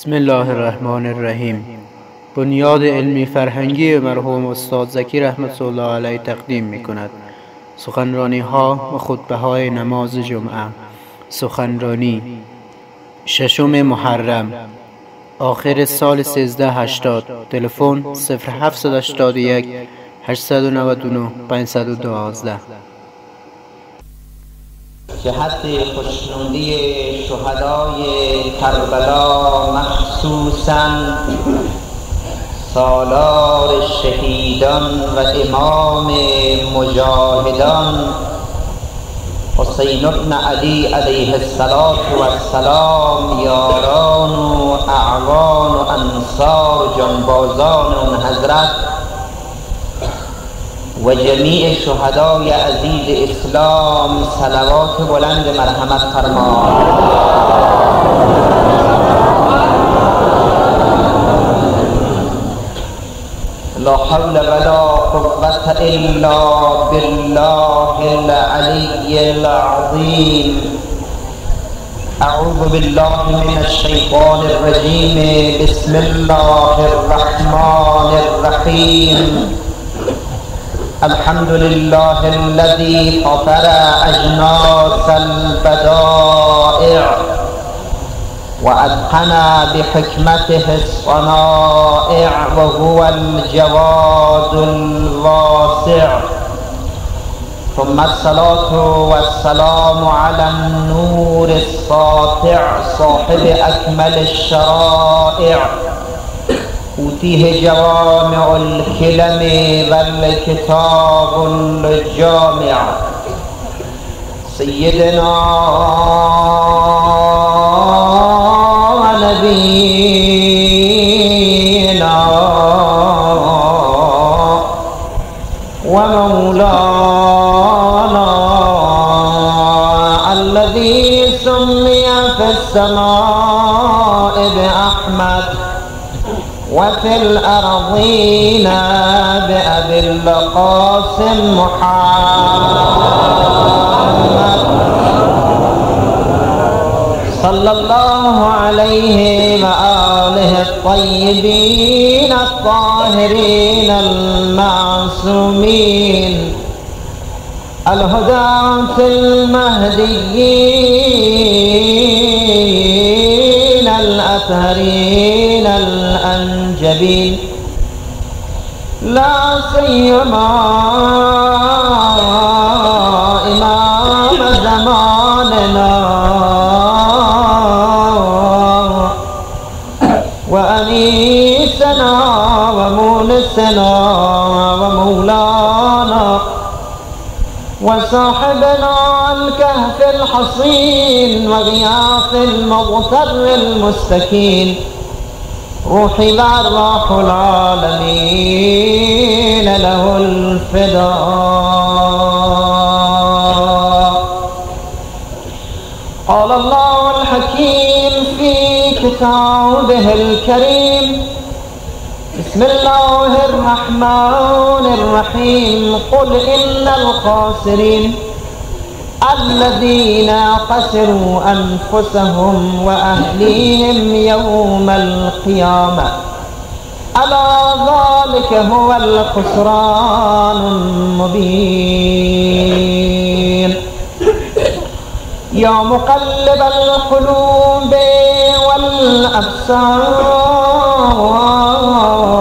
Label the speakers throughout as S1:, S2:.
S1: بسم الله الرحمن الرحیم. بنیاد علمی فرهنگی مرحوم استاد زکی رحمت الله علیه تقدیم می کند. سخنرانی ها و خطبه های نماز جمعه. سخنرانی 6 محرم آخر سال 1380. تلفن 0781 899 512.
S2: جهت خوشنودی شهدای کربلا، مخصوصاً سالار شهیدان و امام مجاهدان حسین بن علی علیه السلام، یاران و اعوان و انصار و جانبازان اون حضرت و جمیع شهدای عزیز اسلام صلوات بلند مرحمت فرمایید. لا حول ولا قوة الا بالله العلی العظیم. اعوذ بالله من الشیطان الرجیم. بسم الله الرحمن الرحیم. الحمد لله الذي فطر أجناس البدائع وأتقن بحكمته الصنائع وهو الجواد الواسع. ثم الصلاة والسلام على النور الساطع صاحب أكمل الشرائع أوتيه جوامع الكلم والكتاب الجامع. سيدنا ونبينا ومولانا الذي سمي في السماء بأحمد وفي الأرضين بأبي القاسم محمد صلى الله عليه وآله الطيبين الطاهرين المعصومين الهداة المهديين الأطهرين الأنجبين، لا سيما إمام زماننا وأنيسنا ومونسنا ومولانا وصاحبنا الكهف الحصين وغياث المغتر المستكين، روحي وأرواح العالمين له الفداء. قال الله الحكيم في كتابه الكريم: بسم الله الرحمن الرحيم. قل إن الخاسرين الذين خسروا أنفسهم وأهليهم يوم القيامة ألا ذلك هو الخسران المبين. يا مقلب القلوب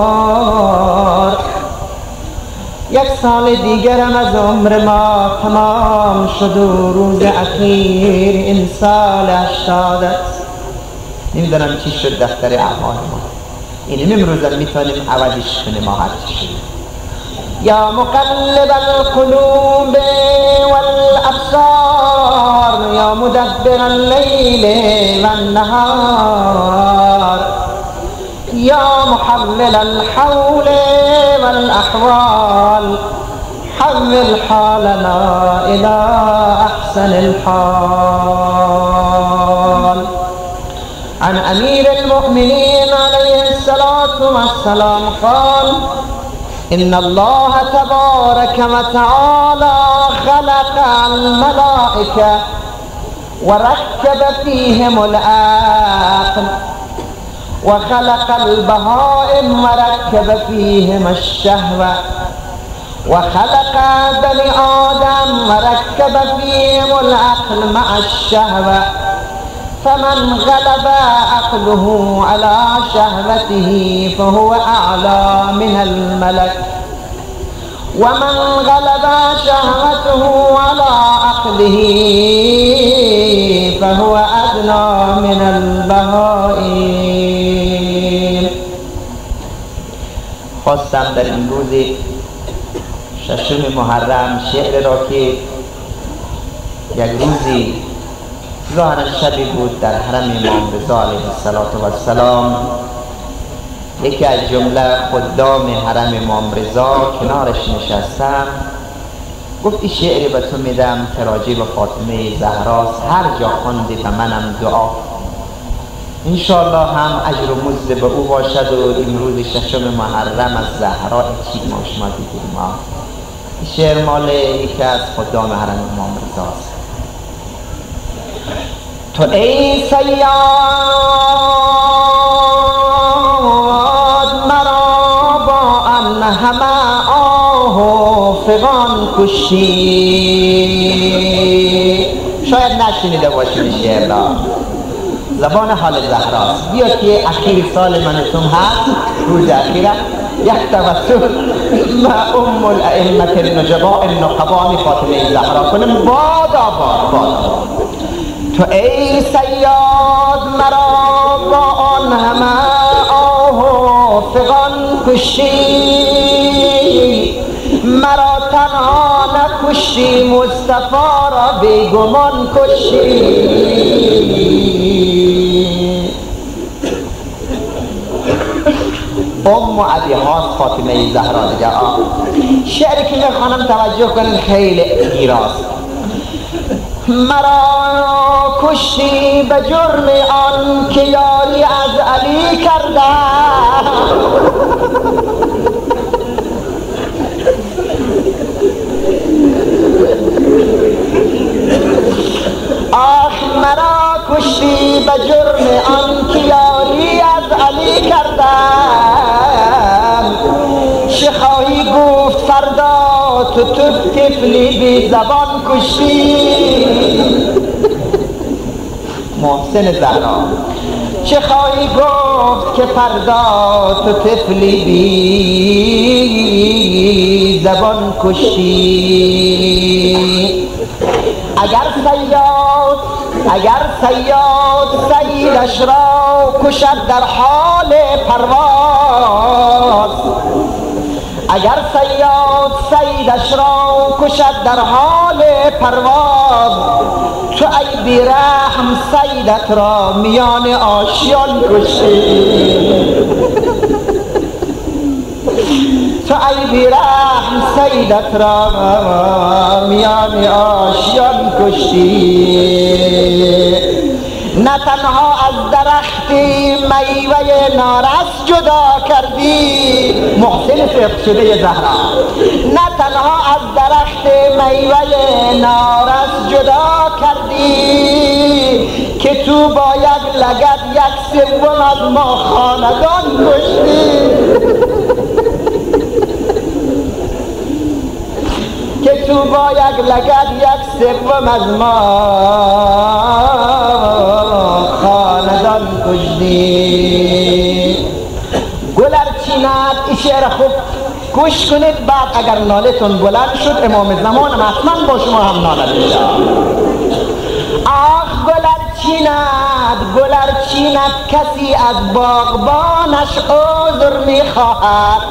S2: والأبصار، یک سال دیگرم از عمر ما تمام شد و روز اخیر این سال 80 است. نمیدونم چی شد دفتر اعمال ما، این امروز میتونیم عوضش کنیم ما هر چی شد. یا مقلب القلوب والابصار، یا مدبر اللیل والنهار، یا محول الحول والأحوال، حول حالنا إلى أحسن الحال. عن أمير المؤمنين عليه الصلاة والسلام قال: إن الله تبارك وتعالى خلق الملائكة وركب فيهم العقل وخلق البهائم وركب فيهم الشهوة وخلق بني آدم وركب فيهم العقل مع الشهوة فمن غلب عقله على شهوته فهو أعلى من الملك ومن غلب شهوته على عقله فهو أدنى من البهائم. خواستم در این روز 6 محرم شعر را که یک روزی ظاهرا شبی بود در حرم امام رضا علیه السلام، یکی از جمله خدام حرم امام رضا کنارش نشستم، گفت این شعری به تو میدم که راجع به فاطمه زهراست، هر جا خوندی به منم دعا، انشاءالله هم اجر و مزد به او باشد و این روز 6 محرم از زهرا چیز ما شما دیدیم. این شعر مال یکی از خدام حرم امام رضاست. تو ای صیاد مرا با ان همه آه و فغان کشی. شاید نشنیده باشید شعر را، زبان حال زهراست. بیا که اخیر سال من تم هست، روز اخیره یک توسط مع ام الائمه النجباء النقباء فاطمه زهرا کنم. بادا. تو ای صیاد مرا با آن همه آه و فغان کشی، مرا تنها نکشی مصطفی را بیگمان کشی. ام ابیهاست فاطمه زهرا دیگه. شعری که میخوانم توجه کنین خیلی گیراست. مرا کشتی به جرم آن که یاری از علی کرده، آخ مرا کشتی به جرم آن که یاری از علی کرده، چه خواهی گفت فردا تو طفلی بی زبان کشتی. محسن زهرا چه خواهی گفت که فردا تو طفلی بی زبان کشتی. اگر صیاد سیدش را کشد در حال پرواز، اگر صیاد سیدش را کشد در حال پرواز، تو ای بیرحم سیدت را میان آشیان کشتی. تو ای بیرحم سیدت را میان آشیان کشتی. نه تنها از درخت میوه نارس جدا کردی، محسن فقه شده زهرا، نه تنها از درخت میوه نارس جدا کردی که تو با یک لگد 1/3 از ما خاندان کشتی. که تو با یک لگد 1/3 از ما خاندان کشتی. گلر چینت این شعر خوب گوش کنید، بعد اگر نالتون بلند شد امام زمان حتما با شما هم ناله میشه. آخ گلر چینت کسی از باغبانش عذر میخواهد.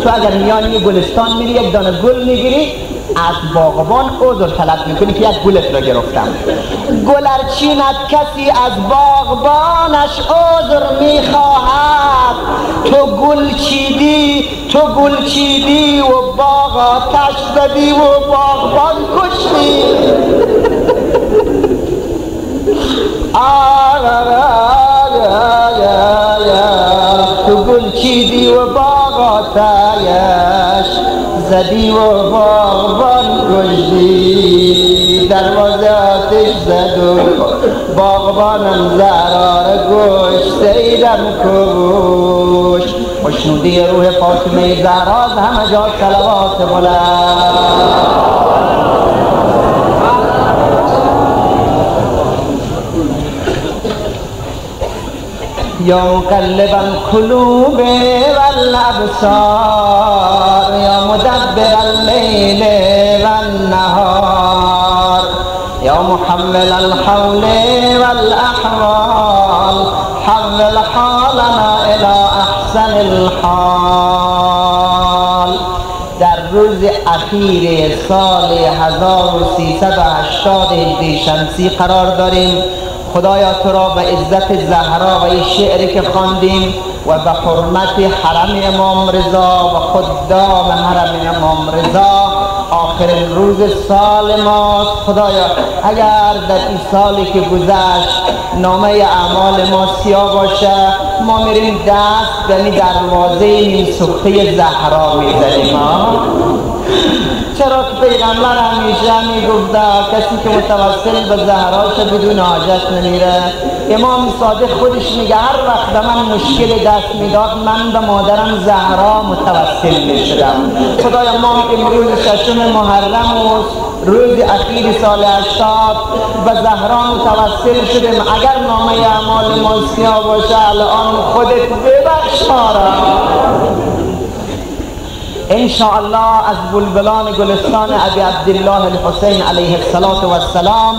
S2: تو اگر میانی گلستان میری یک دانه گل میگیری، از باغبان عذر طلب میکنی که یک گلت را گرفتم. گلر چینت کسی از باغبانش عذر میخواهد. تو گل چیدی و باغ آتش زدی و باغبان کشتی. تو گل چیدی و باغ آتش زدی و باغبان کشتی. دروازه آتش زد و باغبانم زهرا را گوش سیدم کش. خوشنودی روح فاطمه زهرا همه جا صلوات بلند. یا مقلب القلوب والابصار یا مدبر اللیل والنهار یا محمل الحول والاحوال حول حالنا الى احسن الحال. در روز اخیر سال 1380 هجری شمسی قرار داریم. خدایا تو را به عزت زهرا و این شعری که خواندیم و به حرمت حرم امام رضا و خدام حرم امام رضا آخرین روز سال ماست. خدایا اگر در این سالی که گذشت نامه اعمال ما سیاه باشه، ما میریم دست به دروازه این سخته زهرا میزنیم. چرا که پیغمبر همیشه میگفته کسی که متوسل به زهراش بدون حاجت نمیره. امام صادق خودش میگه هر وقت به من مشکل دست میداد من به مادرم زهرا متوسل میشدم. خدایا ما امروز 6 محرم و روز اخیر سال 80 به زهرا متوسل شدیم. اگر نامه اعمال ما سیاه باشه الان خودت ببخش ما را. انشاءالله از بلبلان گلستان ابی عبدالله الحسین علیه السلام،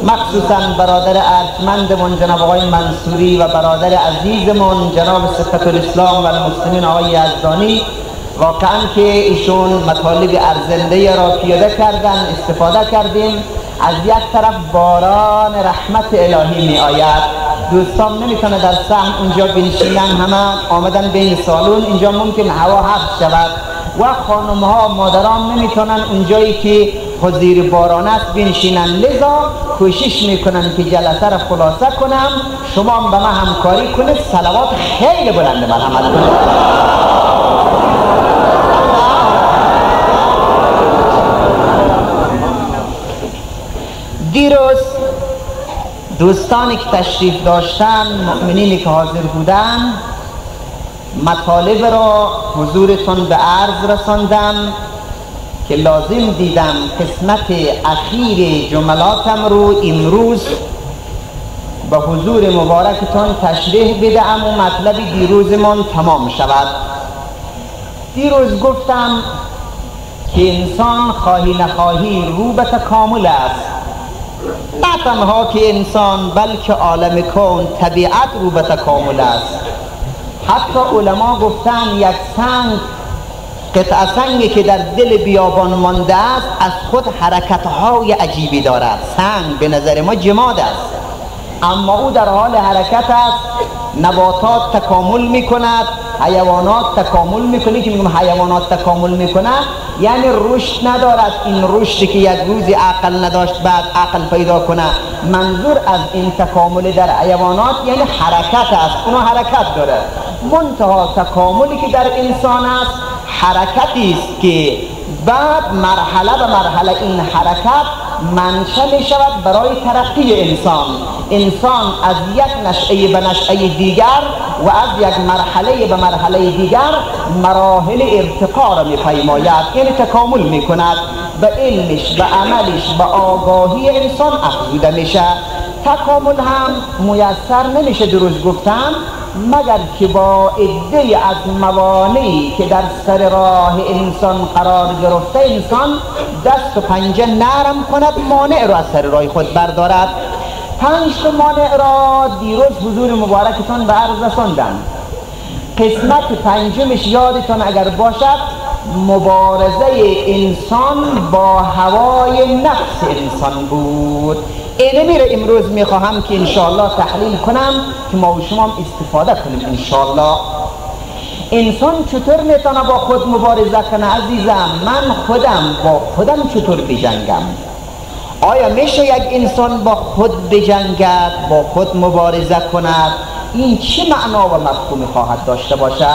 S2: مخصوصا برادر ارجمندمون جناب آقای منصوری و برادر عزیزمون جناب صفت الاسلام و المسلمین آقای یزدانی، واقعا که ایشون مطالب ارزنده را پیاده کردن، استفاده کردیم. از یک طرف باران رحمت الهی می آید، دوستان نمیتونه در صحن اونجا بنشینن، همه آمدن بین سالون، اینجا ممکن هوا حبس شود و خانم ها مادران نمیتونن اونجایی که حضیر باران است بنشینن. لذا کوشش میکنن که جلسه را خلاصه کنم، شما هم به من همکاری کنید، صلوات خیلی بلند مرحمت کنید. دیروز دوستانی که تشریف داشتن، مؤمنینی که حاضر بودن، مطالب را حضورتون به عرض رساندم که لازم دیدم قسمت اخیر جملاتم رو امروز به حضور مبارکتون تشریح بدهم و مطلب دیروزمان تمام شود. دیروز گفتم که انسان خواهی نخواهی رو به تکامل است. نه تنها که انسان بلکه عالم کون طبیعت رو به تکامل است. حتی علما گفتن یک سنگ، قطعه سنگی که در دل بیابان مانده است از خود حرکتهای عجیبی دارد. سنگ به نظر ما جماد است اما او در حال حرکت است. نباتات تکامل میکند، حیوانات تکامل میکنه. که میگم حیوانات تکامل میکنه یعنی رشد ندارد. این رشدی که یک روزی عقل نداشت بعد عقل پیدا کنه، منظور از این تکامل در حیوانات یعنی حرکت است. اونو حرکت داره. منتها تکاملی که در انسان است حرکتی است که بعد مرحله به مرحله این حرکت منشأ می شود برای ترقی انسان. انسان از یک نشأه به نشأه دیگر و از یک مرحله به مرحله دیگر مراحل ارتقا را می پیماید، یعنی تکامل می کند. به علمش، به عملش، به آگاهی انسان افزوده میشه. تکامل هم میسر نمیشه درست گفتن مگر که با عده از موانعی که در سر راه انسان قرار گرفته انسان دست و پنجه نرم کند، مانع را از سر راه خود بردارد. 5 مانع را دیروز حضور مبارکتون به عرض رساندم. قسمت پنجمش یادتون اگر باشد مبارزه انسان با هوای نفس انسان بود. اینه میره امروز میخواهم که انشاءالله تحلیل کنم که ما و شما هم استفاده کنیم انشاءالله. انسان چطور میتونه با خود مبارزه کنه عزیزم؟ من خودم با خودم چطور بجنگم؟ آیا میشه یک انسان با خود بجنگد، با خود مبارزه کند؟ این چه معنا و مفهومی خواهد داشته باشه؟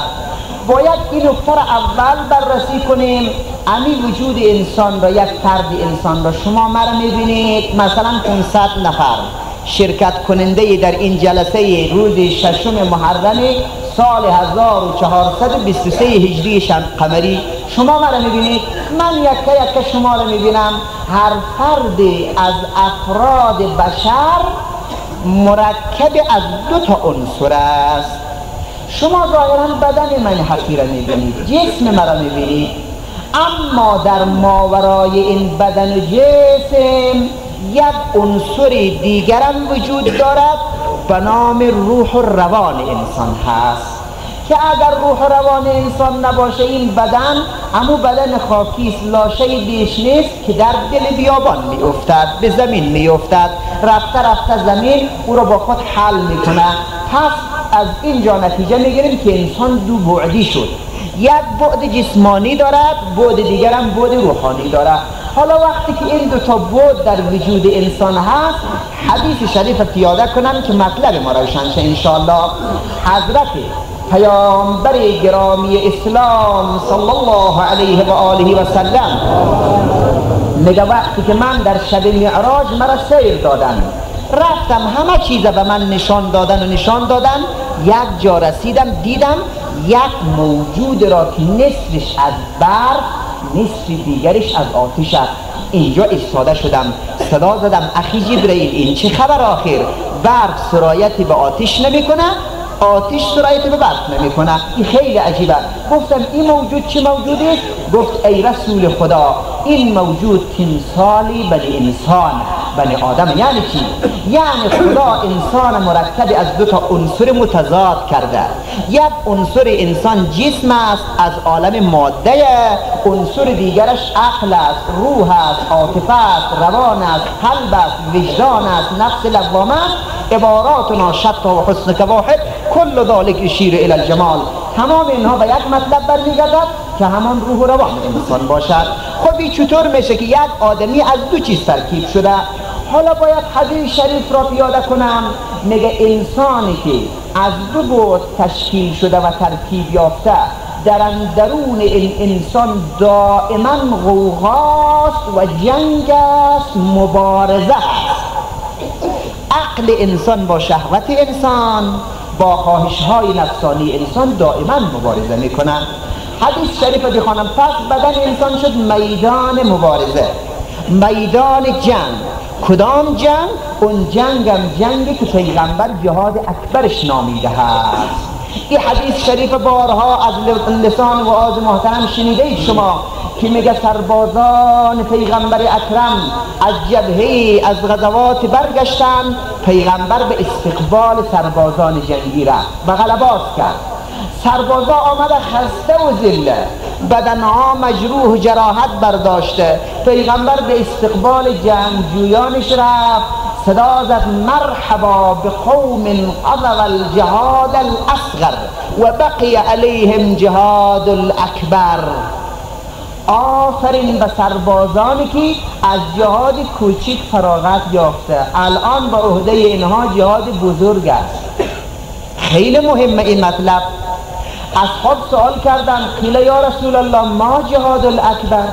S2: باید این نکته را اول بررسی کنیم. امی وجود انسان را، یک فرد انسان را، شما مرا میبینید مثلا 500 نفر شرکت کننده در این جلسه روز 6 محرم سال 1423 هجری قمری شما مرا میبینید، من یکه شما را میبینم. هر فرد از افراد بشر مرکب از 2 تا عنصر است. شما ظاهرا بدن من حقیر میبینید، جسم مرا میبینید، اما در ماورای این بدن و جسم یک عنصر دیگرم وجود دارد به نام روح و روان انسان هست که اگر روح و روان انسان نباشه این بدن امو بدن خاکیست، لاشه بیش نیست که در دل بیابان میافتد، به زمین میافتد، رفته زمین او را با خود حل میکنه. پس از اینجا نتیجه میگیریم که انسان 2 بعدی شد، یک بعد جسمانی دارد، بعد دیگر هم بعد روحانی دارد. حالا وقتی که این 2 تا بعد در وجود انسان هست، حدیث شریف پیاده کنم که مطلب ما روشن شه انشاءالله. حضرت پیامبر گرامی اسلام صلی الله علیه و آله و سلم میگه وقتی که من در شب معراج مرا سیر دادن، رفتم همه چیز به من نشان دادن، یک جا رسیدم دیدم یک موجود را که نصفش از برق نصف دیگرش از آتش است. اینجا ایستاده شدم، صدا زدم اخی جبرئیل این چه خبر آخر؟ برق سرایتی به آتش نمیکنه، آتش سرایت به برق نمیکنه، این خیلی عجیبه. گفتم این موجود چه موجودی است؟ گفت ای رسول خدا این موجود تمثالی بنی انسان، بنی آدم. یعنی چی؟ یعنی خدا انسان مرکب از 2 تا عنصر متضاد کرده. یک عنصر انسان جسم است از عالم ماده، عنصر دیگرش عقل است، روح است، عاطفه است، روان است، قلب است، وجدان است، نفس لوامه است. عباراتنا شتی و حسنک واحد کل ذالک یشیر الی الجمال. تمام اینها به یک مطلب برمیگردد که همان روح و روان انسان باشد. خب این چطور میشه که یک آدمی از 2 چیز ترکیب شده؟ حالا باید حدیث شریف را پیاده کنم. میگه انسانی که از 2 بعد تشکیل شده و ترکیب یافته، در اندرون این انسان دائما غوغاست و جنگ است، مبارزه است. عقل انسان با شهوت انسان، با خواهش‌های نفسانی انسان دائما مبارزه میکنن. حدیث شریف بخوانم. پس بدن انسان شد میدان مبارزه، میدان جنگ. کدام جنگ؟ اون جنگی که پیغمبر جهاد اکبرش نامیده هست. این حدیث شریف بارها از لسان وعاظ محترم شنیدید شما که میگه سربازان پیغمبر اکرم از جبهه از غزوات برگشتن، پیغمبر به استقبال سربازان جنگی رفت و غلبات کرد. سربازا آمده خسته و ذله، بدنها مجروح جراحت برداشته، پیغمبر به استقبال جنگجویانش رفت، صدا زد مرحبا بقوم قضوا الجهاد الاصغر و بقی علیهم جهاد الاکبر. آفرین به سربازانی که از جهاد کوچیک فراغت یافته، الان به عهده اینها جهاد بزرگ است. خیلی مهمه این مطلب. اصحاب سوال کردند قیل یا رسول الله ما جهاد الاکبر؟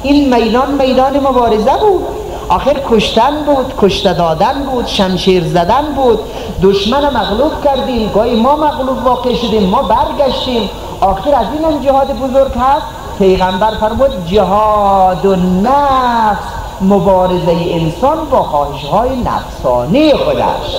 S2: این میدان مبارزه بود، آخر کشتن بود، کشته دادن بود، شمشیر زدن بود، دشمن مغلوب کردیم، گاهی ما مغلوب واقع شدیم، ما برگشتیم، آخر از این هم جهاد بزرگ هست. پیغمبر فرمود جهاد النفس، مبارزه انسان با خواهش‌های نفسانی خودش.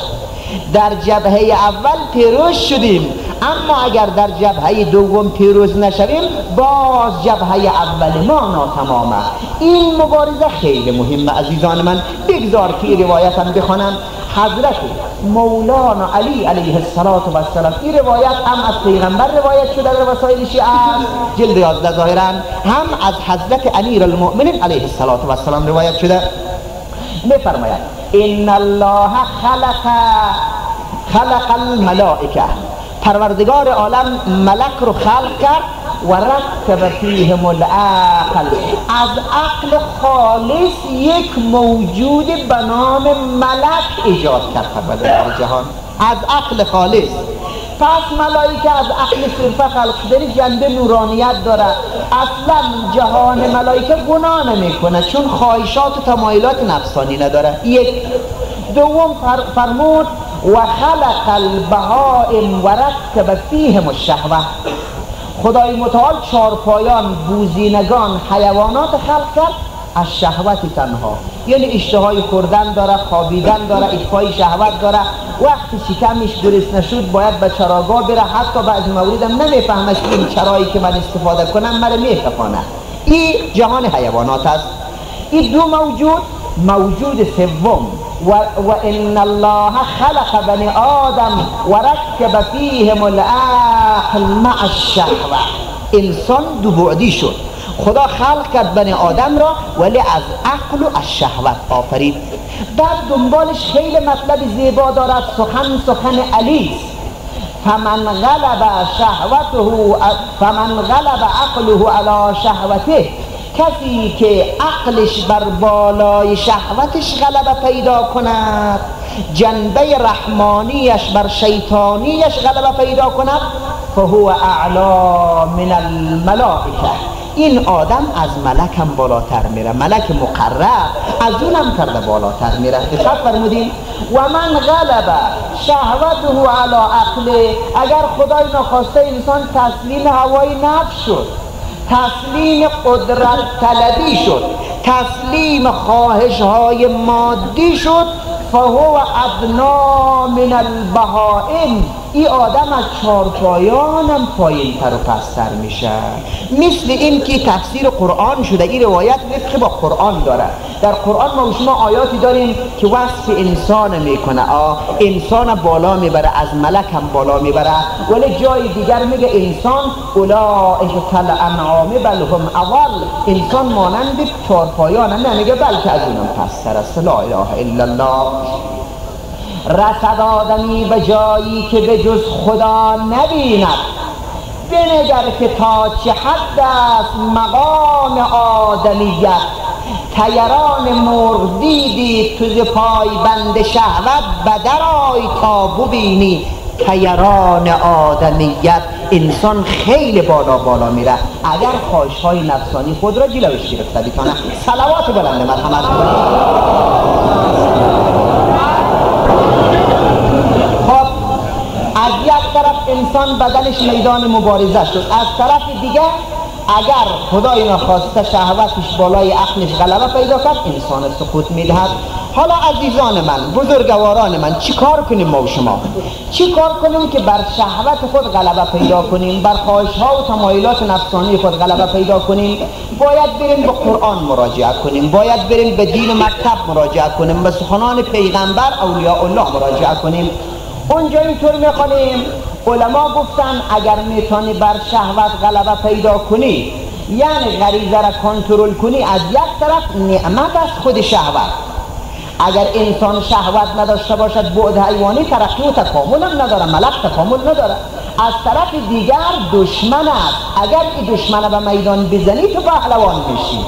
S2: در جبهه اول پیروز شدیم، اما اگر در جبهه دوم پیروز نشویم باز جبهه اول ما ناتمامه. این مبارزه خیلی مهمه عزیزان من. بگذار که روایتم بخوانم. حضرت مولانا علی علیه السلام، این روایت هم از پیغمبر روایت شده در وسایل شیعه جلد 11 ظاهرا، هم از حضرت امیر المؤمنین علیه السلام روایت شده. میفرماید ان الله خلق الملائکه، پروردگار عالم ملک رو خلق کرد و رکب فیهم العقل، از عقل خالص یک موجود به نام ملک ایجاد کرد پروردگار جهان، از عقل خالص. پس ملائکه از عقل صرفه خلق شده، جنبه نورانیت داره. اصلا جهان ملائکه گناه نمیکنه چون خواهشات و تمایلات نفسانی نداره. یک. دوم فرمود و خلق البهائم و رکب فیهم الشهوه. خدای متعال چارپایان، بوزینگان، حیوانات خلق کرد از شهوت تنها، یعنی اشتهای خوردن داره، خوابیدن داره، اطفای شهوت داره. وقتی شکمش گرسنه نشد باید به چراگاه بره، حتی بعضی موارد هم نمیفهمش که این چرایی که من استفاده کنم مرا میخفانه. این جهان حیوانات است. این دو موجود سوم و ان الله خلق بنی آدم و رکب فیهم العقل مع الشهوه. انسان دو بعدی شد. خدا خلق کرد بنی آدم را ولی از عقل و از شهوت آفرید. بعد دنبالش خیلی مطلب زیبا دارد، سخن علی است. فمن غلب عقله علی شهوته، کسی که عقلش بر بالای شهوتش غلبه پیدا کند، جنبه رحمانیش بر شیطانیش غلبه پیدا کند، فهو اعلا من الملائکه. این آدم از ملک هم بالاتر میره، ملک مقرب از اونم کرده بالاتر میره. دقت فرمودین؟ و من غلب شهوته علی عقله. اگر خدای نخواسته انسان تسلیم هوای نفس شد، تسلیم قدرت طلبی شد، تسلیم خواهش های مادی شد، فهو ادنا من البهائم. این آدم از چارپایانم پایین تر و پستر میشه. مثل این که تفسیر قرآن شده، این روایت وفق با قرآن داره. در قرآن ما شما آیاتی داریم که وصف انسان میکنه، انسان بالا میبره، از ملک هم بالا میبره، ولی جای دیگر میگه انسان اولئک کالانعام بل هم اضل. انسان مانند چارپایان نمیگه بلکه از اونم پستر است. لا اله الا الله. رسد آدمی به جایی که به جز خدا نبیند. بنگر که تا چه حد است مقام آدمیت. تیران مرغ دیدی تو ز پای بند شهوت، بدرآی تا ببینی تیران آدمیت. انسان خیلی بالا میره اگر خواهش‌های نفسانی خود را جلوش گرفته بتونه. صلوات بلند مرحمت کنید. از یک طرف انسان بدنش میدان مبارزه شد، از طرف دیگه اگر خدای نخواسته شهوتش بالای عقلش غلبه پیدا کرد انسان سقوط میدهد. حالا عزیزان من، بزرگواران من، چی کار کنیم ما و شما؟ چی کار کنیم که بر شهوت خود غلبه پیدا کنیم، بر خواهش‌ها و تمایلات نفسانی خود غلبه پیدا کنیم؟ باید بریم به قرآن مراجعه کنیم، باید بریم به دین و مکتب مراجعه کنیم، به سخنان پیغمبر اولیاء الله مراجعه کنیم. اونجا اینطور میخوانیم علما گفتن اگر میتونی بر شهوت غلبه پیدا کنی، یعنی غریزه را کنترل کنی، از یک طرف نعمت از خود شهوت. اگر انسان شهوت نداشته باشد بعد حیوانی ترقی و تکامل هم نداره، ملک تکامل نداره. از طرف دیگر دشمن است. اگر این دشمن به میدان بزنی تو پهلوان میشی،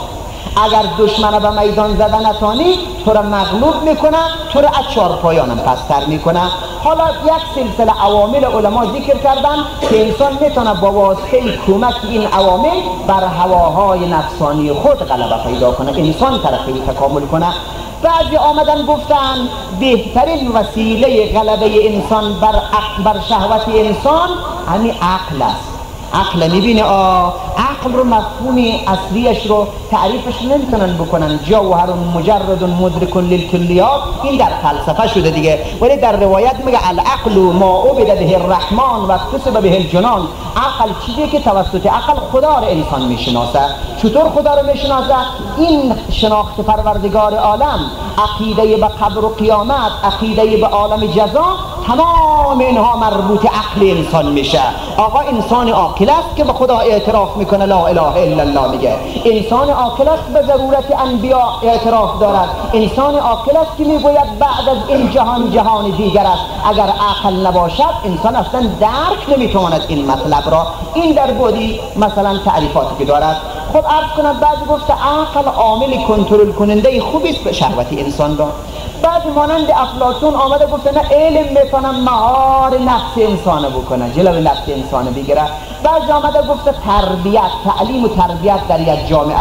S2: اگر دشمن به میدان زدن نتانی تو را مغلوب میکنه، تو را از چارپایانم پستر میکنه. حالا یک سلسله عوامل علما ذکر کردن که انسان میتونه با واسطه کمک این عوامل بر هواهای نفسانی خود غلبه پیدا کنه، انسان ترقی و تکامل کنه. بعضی آمدن گفتن بهترین وسیله غلبه انسان بر شهوت انسان همین عقل است. عقل میبینه عقل رو مفهوم اصلیش رو تعریفش نمیتونن بکنن. جوهر مجرد مدرک للکلیات، این در فلسفه شده دیگه، ولی در روایت میگه العقل ما عبد به الرحمن و اکتسب به الجنان. عقل چیزی که توسط عقل خدا رو انسان میشناسه. چطور خدا رو میشناسه؟ این شناخت پروردگار عالم، عقیده به قبر و قیامت، عقیده به عالم جزا، تمام اینها مربوط عقل انسان میشه. آقا انسان عاقل است که به خدا اعتراف میکنه، لا اله الا الله میگه. انسان عاقل است به ضرورت انبیا اعتراف دارد. انسان عاقل است که میگوید بعد از این جهان دیگر است. اگر عقل نباشد انسان اصلا درک نمیتواند این مطلب را. این در بودی مثلا تعریفاتی که دارد. خب عرض کنم بعضی گفته عقل عامل کنترل کننده خوبی است به شهوت انسان را. بعد مانند افلاطون آمده گفته نه علم میتونم مهار نفس انسانه بکنه، جلو نفس انسانه بگیره. بعد آمده گفته تربیت، تعلیم و تربیت در یک جامعه،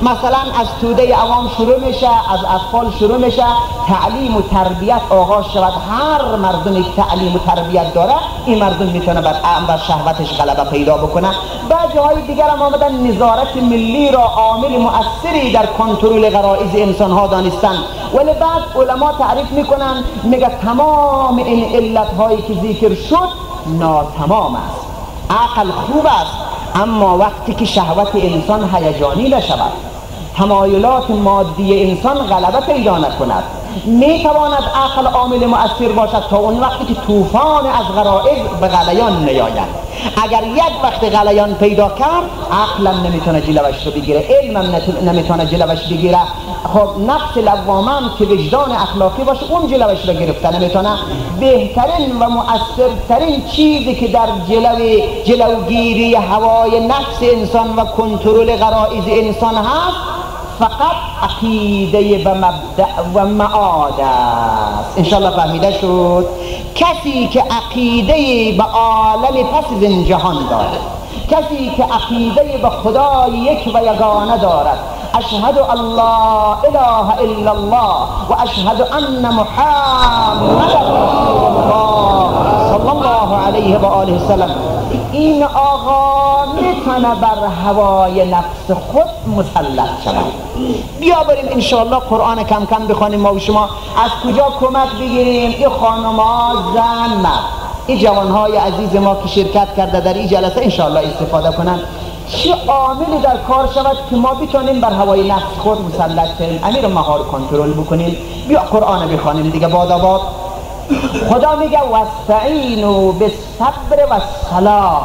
S2: مثلا از توده عوام شروع میشه، از اطفال شروع میشه، تعلیم و تربیت آغاز شود. هر مردمی که تعلیم و تربیت داره این مردم میتونه بر شهوتش غلبه پیدا بکنه. بعد جاهای دیگر هم آمدن نظارت ملی را عامل مؤثری در کنترل غرایز انسان ها دانستن. ولی بعد علما تعریف میکنن، میگه تمام این علت هایی که ذکر شد ناتمام است. عقل خوب است، اما وقتی که شهوت انسان هیجانی نشود، تمایلات مادی انسان غلبه پیدا نکند، میتواند عقل عامل مؤثر باشد تا اون وقتی که طوفان از غرایز به غلیان نیاید. اگر یک وقت غلیان پیدا کرد، عقلم نمیتونه جلوش رو بگیره، علمم نمیتونه جلوش بگیره. خب نفس لوامه هم که وجدان اخلاقی باشه اون جلوش رو گرفته نمیتونه. بهترین و مؤثرترین چیزی که در جلوگیری هوای نفس انسان و کنترل غرایز انسان هست فقط عقیده و مبدأ و معاد است. انشاءالله فهمیده شد؟ کسی که عقیده به عالم پس از این جهان دارد، کسی که عقیده به خدای یک و یگانه دارد، اشهد ان لا اله الا الله و اشهد ان محمد رسول الله صلی الله علیه و آله وسلم، این آقا میتونه بر هوای نفس خود مسلط شود. بیا بریم انشاءالله قرآن کم کم بخوانیم. ما و شما از کجا کمک بگیریم؟ این خانم‌ها، زن، مرد، این جوانهای عزیز ما که شرکت کرده در این جلسه انشاءالله استفاده کنن. چه عاملی در کار شود که ما بتونیم بر هوای نفس خود مسلط شویم، امیر مهار کنترل بکنیم. بیا قرآن بخوانیم دیگه باداباد. خدا میگه واستعینوا بالصبر والصلاة.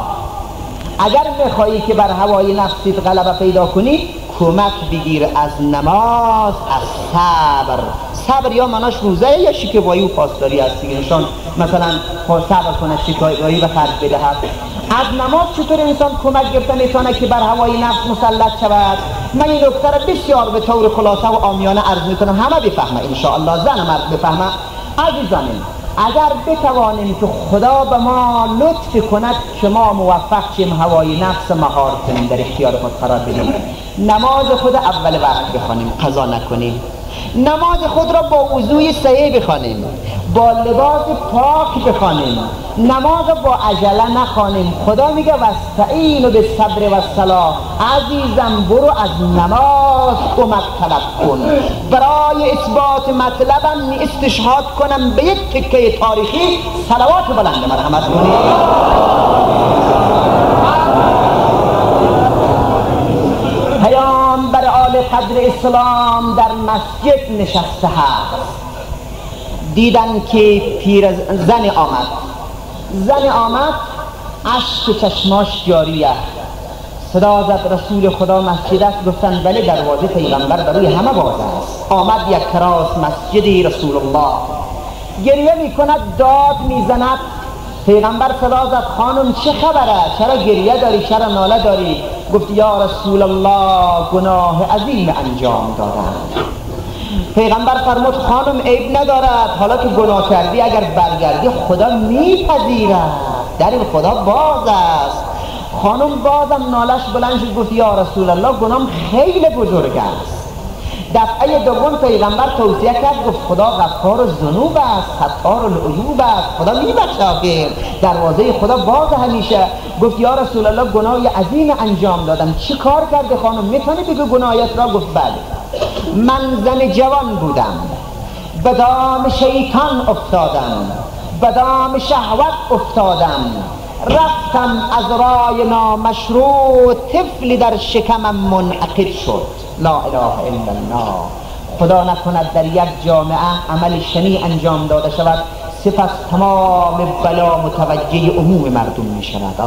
S2: اگر میخوایی که بر هوای نفست غلبه پیدا کنی، کمک بگیر از نماز، از صبر. صبر یا مناش روزه یا شکیبایی و پاسداری است دیگه. نشان مثلا صبر کنه، شکیبایی به خرج بدهد. از نماز چطور انسان کمک گرفته میتونه که بر هوای نفس مسلط شود؟ من این نکته را بسیار به طور خلاصه و عامیانه عرض میکنم، همه بفهمه انشاءالله، زن مرد بفهمه. عزیزان، اگر بتوانیم که خدا به ما لطف کند که ما موفق شیم هوای نفس مهار کنیم، در اختیار خود قرار بدیم، نماز خود اول وقت بخوانیم، قضا نکنیم، نماز خود را با وضوء صحیح بخوانیم، با لباس پاک بخوانیم، نماز با عجله نخوانیم. خدا میگه واستعینوا بالصبر والصلاة. عزیزم برو از نماز کمک طلب کن. برای اثبات مطلبم استشهاد کنم به یک تکه تاریخی، صلوات بلند مرحمت کنید. پیامبر عالی قدر اسلام در مسجد نشسته هست، دیدن که زن آمد، اشک چشماش جاریه. صدا زد رسول خدا مسجد است؟ گفتن بله، دروازه پیغمبر برای همه باز است. آمد یک کراس مسجد رسول الله، گریه میکند، داد میزند. پیغمبر صدا زد خانم چه خبره؟ چرا گریه داری؟ چرا ناله داری؟ گفت یا رسول الله گناه عظیم انجام دادم. پیغمبر فرمود خانم عیب ندارد، حالا که گناه کردی اگر برگردی خدا میپذیرد، در خدا باز است. خانم بازم نالش بلند شد، گفت یا رسول الله گناهم خیلی بزرگ است. دفعه دوم پیغمبر توصیه کرد، گفت خدا غفار الذنوب است، ستار العیوب است، خدا میبخشه، دروازه خدا باز همیشه. گفت یا رسول الله گناه عظیم انجام دادم. چی کار کرده خانم؟ میتونی بگو گناهیت را؟ گفت بله، من زن جوان بودم، به دام شیطان افتادم، به دام شهوت افتادم، رفتم از رای نامشروع، طفلی در شکمم منعقد شد. لا اله الا الله. خدا نکند در یک جامعه عمل شنیع انجام داده شود، سپس تمام بلا متوجه عموم مردم می شود.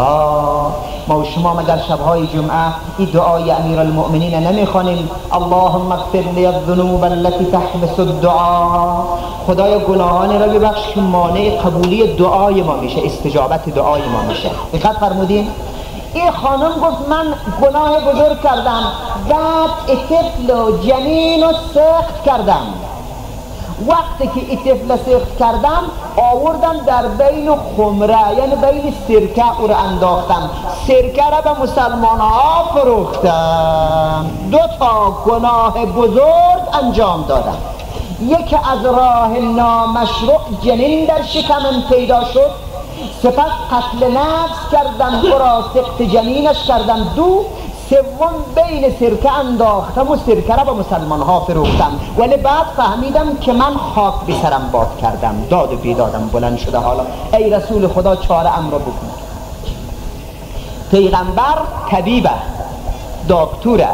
S2: ما و شما در شبهای جمعه این دعای امیرالمؤمنین نمی خوانیم؟ اللهم اغفر لی الذنوب التي تحبس الدعاء. خدای گناهان را ببخش که مانع قبولی دعای ما میشه، استجابت دعای ما میشه. دقت فرمودین؟ این خانم گفت من گناه بزرگ کردم، بعد طفل و جنین و سخت کردم. وقتی که این طفل سخت کردم آوردم در بین خمره، یعنی بین سرکه او رو انداختم، سرکه را به مسلمان ها فروختم. 2 تا گناه بزرگ انجام دادم. یکی از راه نامشروع جنین در شکمم پیدا شد، سپس قتل نفس کردم، او را سقط جنینش کردم. 2 سوم بین سرکه انداختم و سرکه را به مسلمان ها فروختم. ولی بعد فهمیدم که من خاک به سرم باد کردم، داد و بیدادم بلند شده. حالا ای رسول خدا چاره ام را بکن. پیغمبر طبیبه، دکتوره.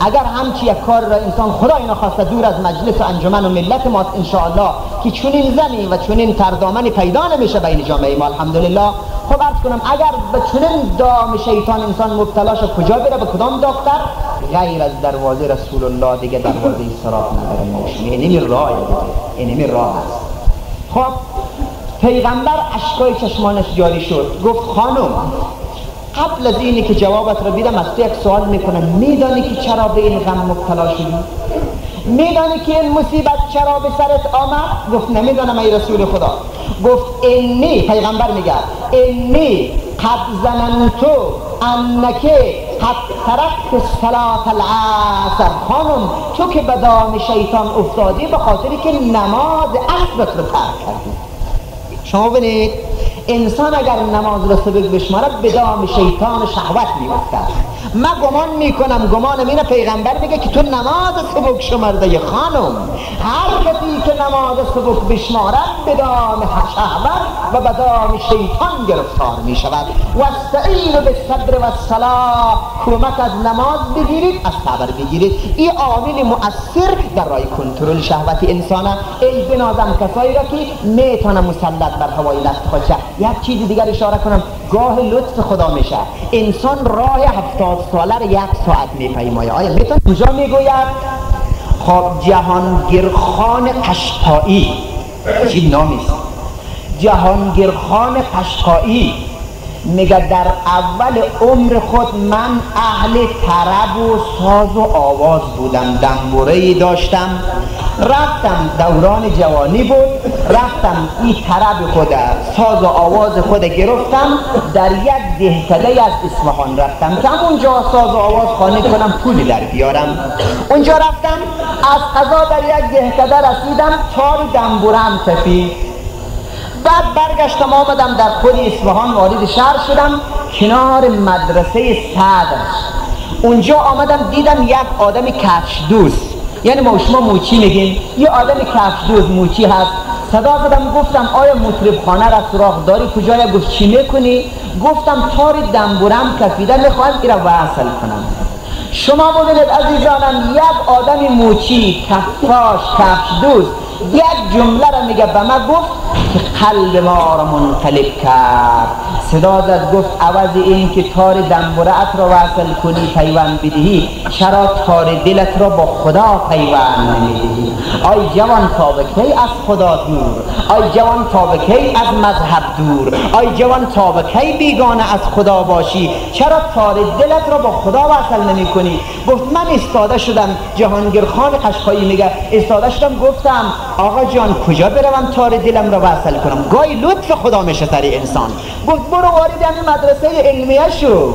S2: اگر همچی یک کار را انسان خدا اینا خواسته دور از مجلس و انجمن و ملت ما انشاءالله که چنین زنی و چنین تردامنی پیدا نمیشه بین جامعه ما الحمدلله. خب عرض کنم اگر به چنین دام شیطان انسان مبتلا شد کجا بره؟ به کدام دکتر؟ غیر از دروازه رسول الله دیگه دروازه صراط نداره. اینمی راه دیگه، اینمی راه است. خب پیغمبر اشکای چشمانش جاری شد، گفت خانم قبل از اینی که جوابت رو بیدم از تو یک سوال میکنم، میدانی که چرا به این غم مبتلا شدی؟ میدانی که این مصیبت چرا به سرت آمد؟ گفت نمیدانم ای رسول خدا. گفت انی، پیغمبر میگه انی قد ظننت انک قد ترکت صلاة العصر. خانم تو که به دام شیطان افتادی به خاطری که نماز عصرت رو ترک کردی. شما ببینید انسان اگر نماز را سبک بشمارد به دام شیطان شهوت می‌افتد. من گمان میکنم، گمانم اینه پیغمبر میگه که تو نماز سبک شمرده خانم. هر کسی که نماز سبک بشمارد به دام شهوت و به دام شیطان گرفتار میشود. واستعینوا بالصبر والصلاة، کمک از نماز بگیرید، از صبر بگیرید. این عامل مؤثر در راه کنترل شهوت انسانه. ای بنازم کسایی را که میتونه مسلط بر هوای نفس خودشه. یک چیز دیگر اشاره کنم، گاه لطف خدا میشه انسان راه 70 ساله رو 1 ساعت میپیماید. آیا میتونه کجا میگوید؟ خب جهانگیرخان قشقایی، چی نامیست، جهانگیرخان قشقایی میگه در اول عمر خود من اهل طرب و ساز و آواز بودم، دنبوره‌ای داشتم، رفتم دوران جوانی بود، رفتم این طرب خود ساز و آواز خود گرفتم، در یک دهکده از اصفهان رفتم که همونجا ساز و آواز خانه کنم پولی در بیارم. اونجا رفتم از قضا در یک دهکده رسیدم، تار دنبورم تفید. بعد برگشتم آمدم در خود اصفهان وارد شهر شدم، کنار مدرسه صدرش. اونجا آمدم دیدم یک آدم کفش دوست، یعنی ما شما موچی میگیم، یه آدم کفش دوست موچی هست. صدا زدم گفتم آیا مطرب خانه را سراغ داری؟ کجا؟ گفت چی میکنی؟ گفتم تار دنبورم کفیده، میخوام این را وصل کنم. شما ببینید عزیزانم، یک آدم موچی کفاش کفش دوست یک جمله را میگه به من، گفت که قلب ما را منقلب کرد. صدا زد گفت عوض این که تار دنبورت را وصل کنی پیوند بدهی، چرا تار دلت را با خدا پیوند نمیدهی؟ آی جوان تا به کی از خدا دور؟ آی جوان تا به کی از مذهب دور؟ آی جوان تا به کی بیگانه از خدا باشی؟ چرا تار دلت را با خدا وصل نمی کنی؟ گفت من استاده شدم، جهانگیرخان قشقایی میگه استاده شدم، گفتم آقا جان کجا بروم تار دلم را وصل کنم؟ گاهی لطف خدا میشه سر انسان. گفت برو وارد همین مدرسه علمیه شو.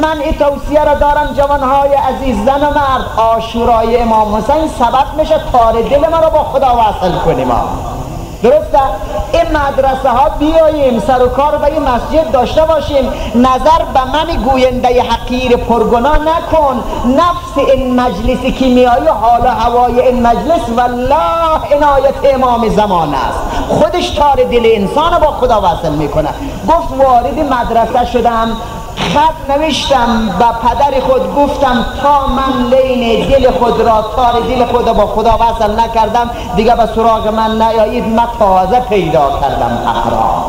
S2: من این توصیه را دارم جوانهای عزیز، زن و مرد، عاشورای امام حسین سبب میشه تار دل ما را با خدا وصل کنیم. درسته؟ این مدرسه ها بیاییم سر و کار به این مسجد داشته باشیم. نظر به من گوینده حقیر پرگناه نکن. نفس این مجلس کیمیایی، حال هوای این مجلس والله عنایت امام زمان است، خودش تار دل انسان با خدا وصل میکنه. گفت وارد مدرسه شدم، خط نوشتم به پدر خود، گفتم تا من لین دل خود را تار دل خود با خدا وصل نکردم دیگه به سراغ من نیایید، من تازه پیدا کردم احرام.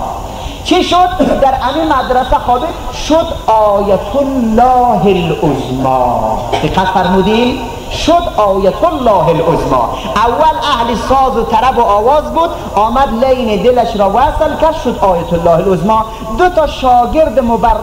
S2: چی شد؟ در همین مدرسه خوابید شد آیت الله العظما. دقت فرمودین؟ شد آیت الله العظما. اول اهل ساز و طرب و آواز بود، آمد لین دلش را وصل کرد، شد آیت الله العظما. دو تا شاگرد مبرز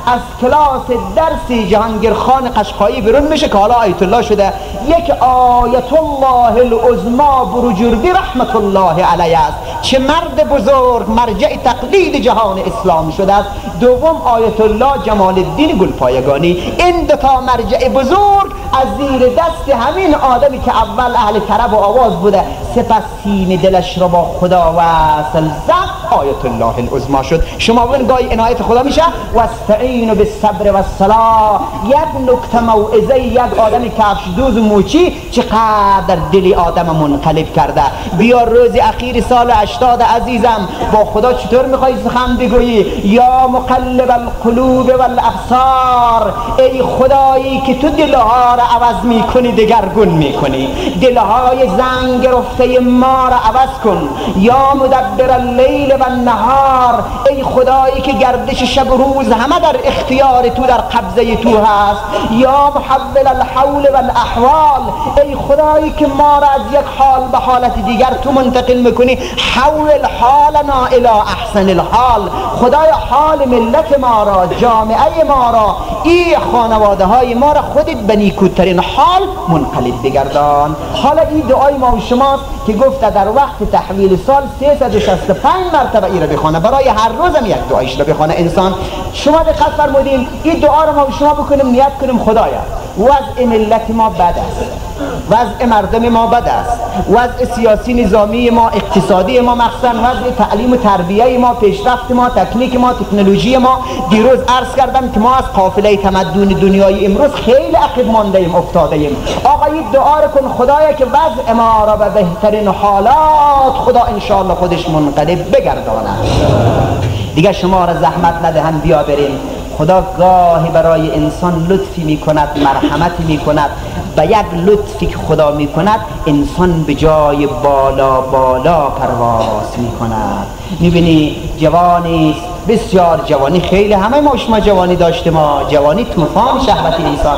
S2: از کلاس درسی جهانگیر خان قشقایی بیرون میشه که حالا آیت الله شده. یک آیت الله العظما بروجردی رحمت الله علیه است، چه مرد بزرگ، مرجع تقلید جهان اسلام شده است. دوم آیت الله جمال الدین گلپایگانی. این دو تا مرجع بزرگ از زیر دست همین آدمی که اول اهل طرب و آواز بوده سپس سینه دلش را با خدا وصل زد، آیت الله العظما شد. شما ببین گاهی عنایت خدا میشه واستعینوا بالصبر والصلاة. یک نکته موعظه یک آدمی کفش دوز و موچی چقدر دلی آدم منقلب کرده. بیا روز اخیر سال 80 عزیزم، با خدا چطور میخوای سخن بگویی؟ یا مقلب القلوب والابصار، ای خدایی که تو دلها را عوض میکنی دگرگون میکنی، دلهای زنگ گرفته ما را عوض کن. یا مدبر اللیل و النهار، ای خدایی که گردش شب و روز همه در اختیار تو، در قبضه تو هست. یا محول الحول والاحوال، ای خدایی که ما را از یک حال به حالت دیگر تو منتقل میکنی. حول حالنا الی احسن الحال، خدای حال ملت ما را، جامعه ما را، ای خانواده های ما را خودت به نیکوترین حال منقلب بگردان. حالا این دعای ما و شماست که گفته در وقت تحویل سال 365 مرتبه ای را بخوانه، برای هر روزم یک دعایش را بخوانه انسان. شما دقت فرمودین این دعا را ما و شما بکنیم، نیت کنیم خدایا وضع ملت ما بد است، وضع مردم ما بد است، وضع سیاسی نظامی ما، اقتصادی ما، مخصوصا وضع تعلیم و تربیه ما، پیشرفت ما، تکنیک ما، تکنولوژی ما. دیروز عرض کردم که ما از قافله تمدن دنیای امروز خیلی عقب مانده ایم، افتاده ایم. آقا این دعا رو کن خدایا که وضع ما را به بهترین حالات خدا انشاءالله خودش منقلب بگرداند. دیگه شما را زحمت ندهن، بیا بریم. خدا گاهی برای انسان لطفی میکند، مرحمتی میکند. به یک لطفی که خدا میکند انسان به جای بالا بالا پرواز میکند. میبینی جوانی بسیار، جوانی خیلی، همه ما شما جوانی داشته، ما جوانی طوفان شهوت انسان.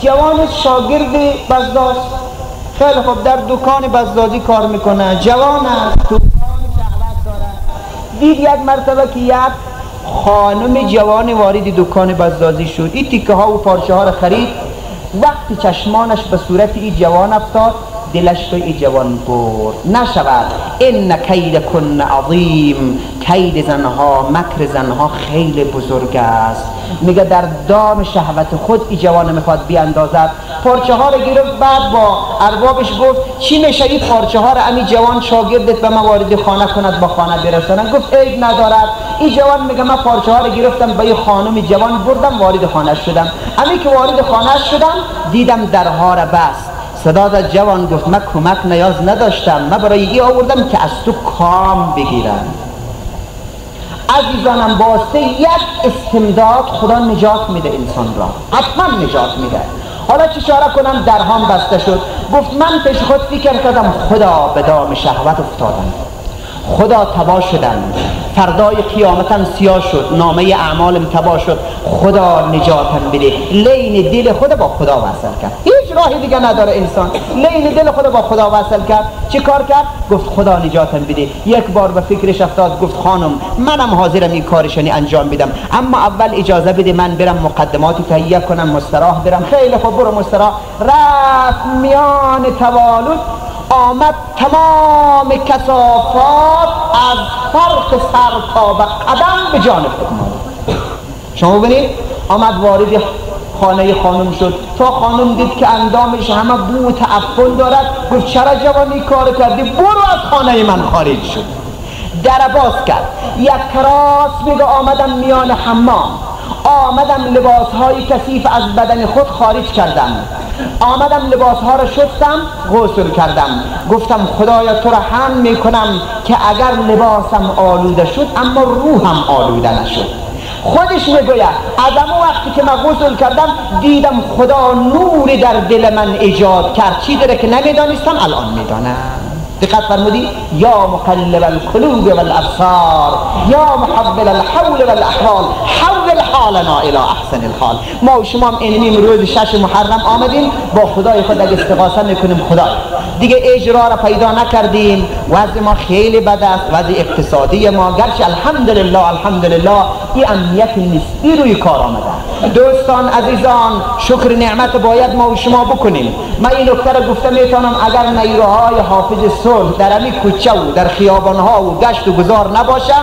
S2: جوان شاگرد بزداز، خیلی خوب در دکان بزدازی کار میکنه، جوان است، طوفان شهوت داره. دید یک مرتبه که یک خانم جوان وارد دکان بزدازی شد، این تیکه ها و پارچه ها را خرید. وقتی چشمانش به صورت این جوان افتاد دلش به این جوان برد. نشود ان کید کن عظیم، کید زنها، مکر زنها خیلی بزرگ است. میگه در دام شهوت خود این جوان میخواد بیاندازد. پارچه ها را گرفت، بعد با اربابش گفت چی میشه این پارچه ها را امی جوان شاگردت به من وارد خانه کند با خانه برسانم؟ گفت عیب ندارد. این جوان میگه من پارچه ها را گرفتم به خانم جوان بردم وارد خانه شدم. امی که وارد خانه شدم دیدم درها را بست. صدا داد جوان گفت من کمک نیاز نداشتم، من برای این آوردم که از تو کام بگیرم. عزیزانم واسه یک استمداد خدا نجات میده انسان را، حتما نجات میده. حالا چه چاره کنم؟ درهام بسته شد. گفت من پیش خود فکر کردم خدا به دام شهوت افتادم، خدا تباه شدم، فردای قیامتم سیاه شد، نامه اعمالم تباه شد، خدا نجاتم بده. لین دل خدا با خدا وصل کرد، هیچ راهی دیگه نداره انسان. لین دل خدا با خدا وصل کرد. چه کار کرد؟ گفت خدا نجاتم بده. یک بار به فکرش افتاد، گفت خانم منم حاضرم این کارشانی انجام بدم، اما اول اجازه بده من برم مقدماتی تهیه کنم، مستراح برم. خیلی خوب برو مستراح. رفت میان توالد، آمد تمام کثافات از فرق سر تا به قدم به جانب خود. شما ببینید آمد وارد خانه خانم شد. تا خانم دید که اندامش همه بو تعفن دارد، گفت چرا جوانی کار کردی؟ برو از خانه من خارج شد. در باز کرد. یک کراس میگه آمدم میان حمام، آمدم لباسهای کثیف از بدن خود خارج کردم، آمدم لباسها را شستم، غسل کردم. گفتم خدایا تو را حمد میکنم که اگر لباسم آلوده شد اما روحم آلوده نشد. خودش میگوید از اون وقتی که من غسل کردم دیدم خدا نور در دل من ایجاد کرد، چیزی را که نمیدانستم الان میدانم. دقت فرمودی؟ یا مقلب القلوب والابصار یا محول الحول والاحوال حول حالنا الى احسن الحال. ما و شما اینیم روز 6 محرم آمدیم با خدای خود استغاثه میکنیم. خدا دیگه اجرا را پیدا نکردیم، وضع ما خیلی بد است، وضع اقتصادی ما گرچه الحمدلله این امنیت نسبی روی کار آمده. دوستان عزیزان، شکر نعمت باید ما و شما بکنیم. من این نکته را گفته میتونم اگر نیروهای حافظ صلح در همین کوچه و در خیابانها و گشت و گذار نباشه،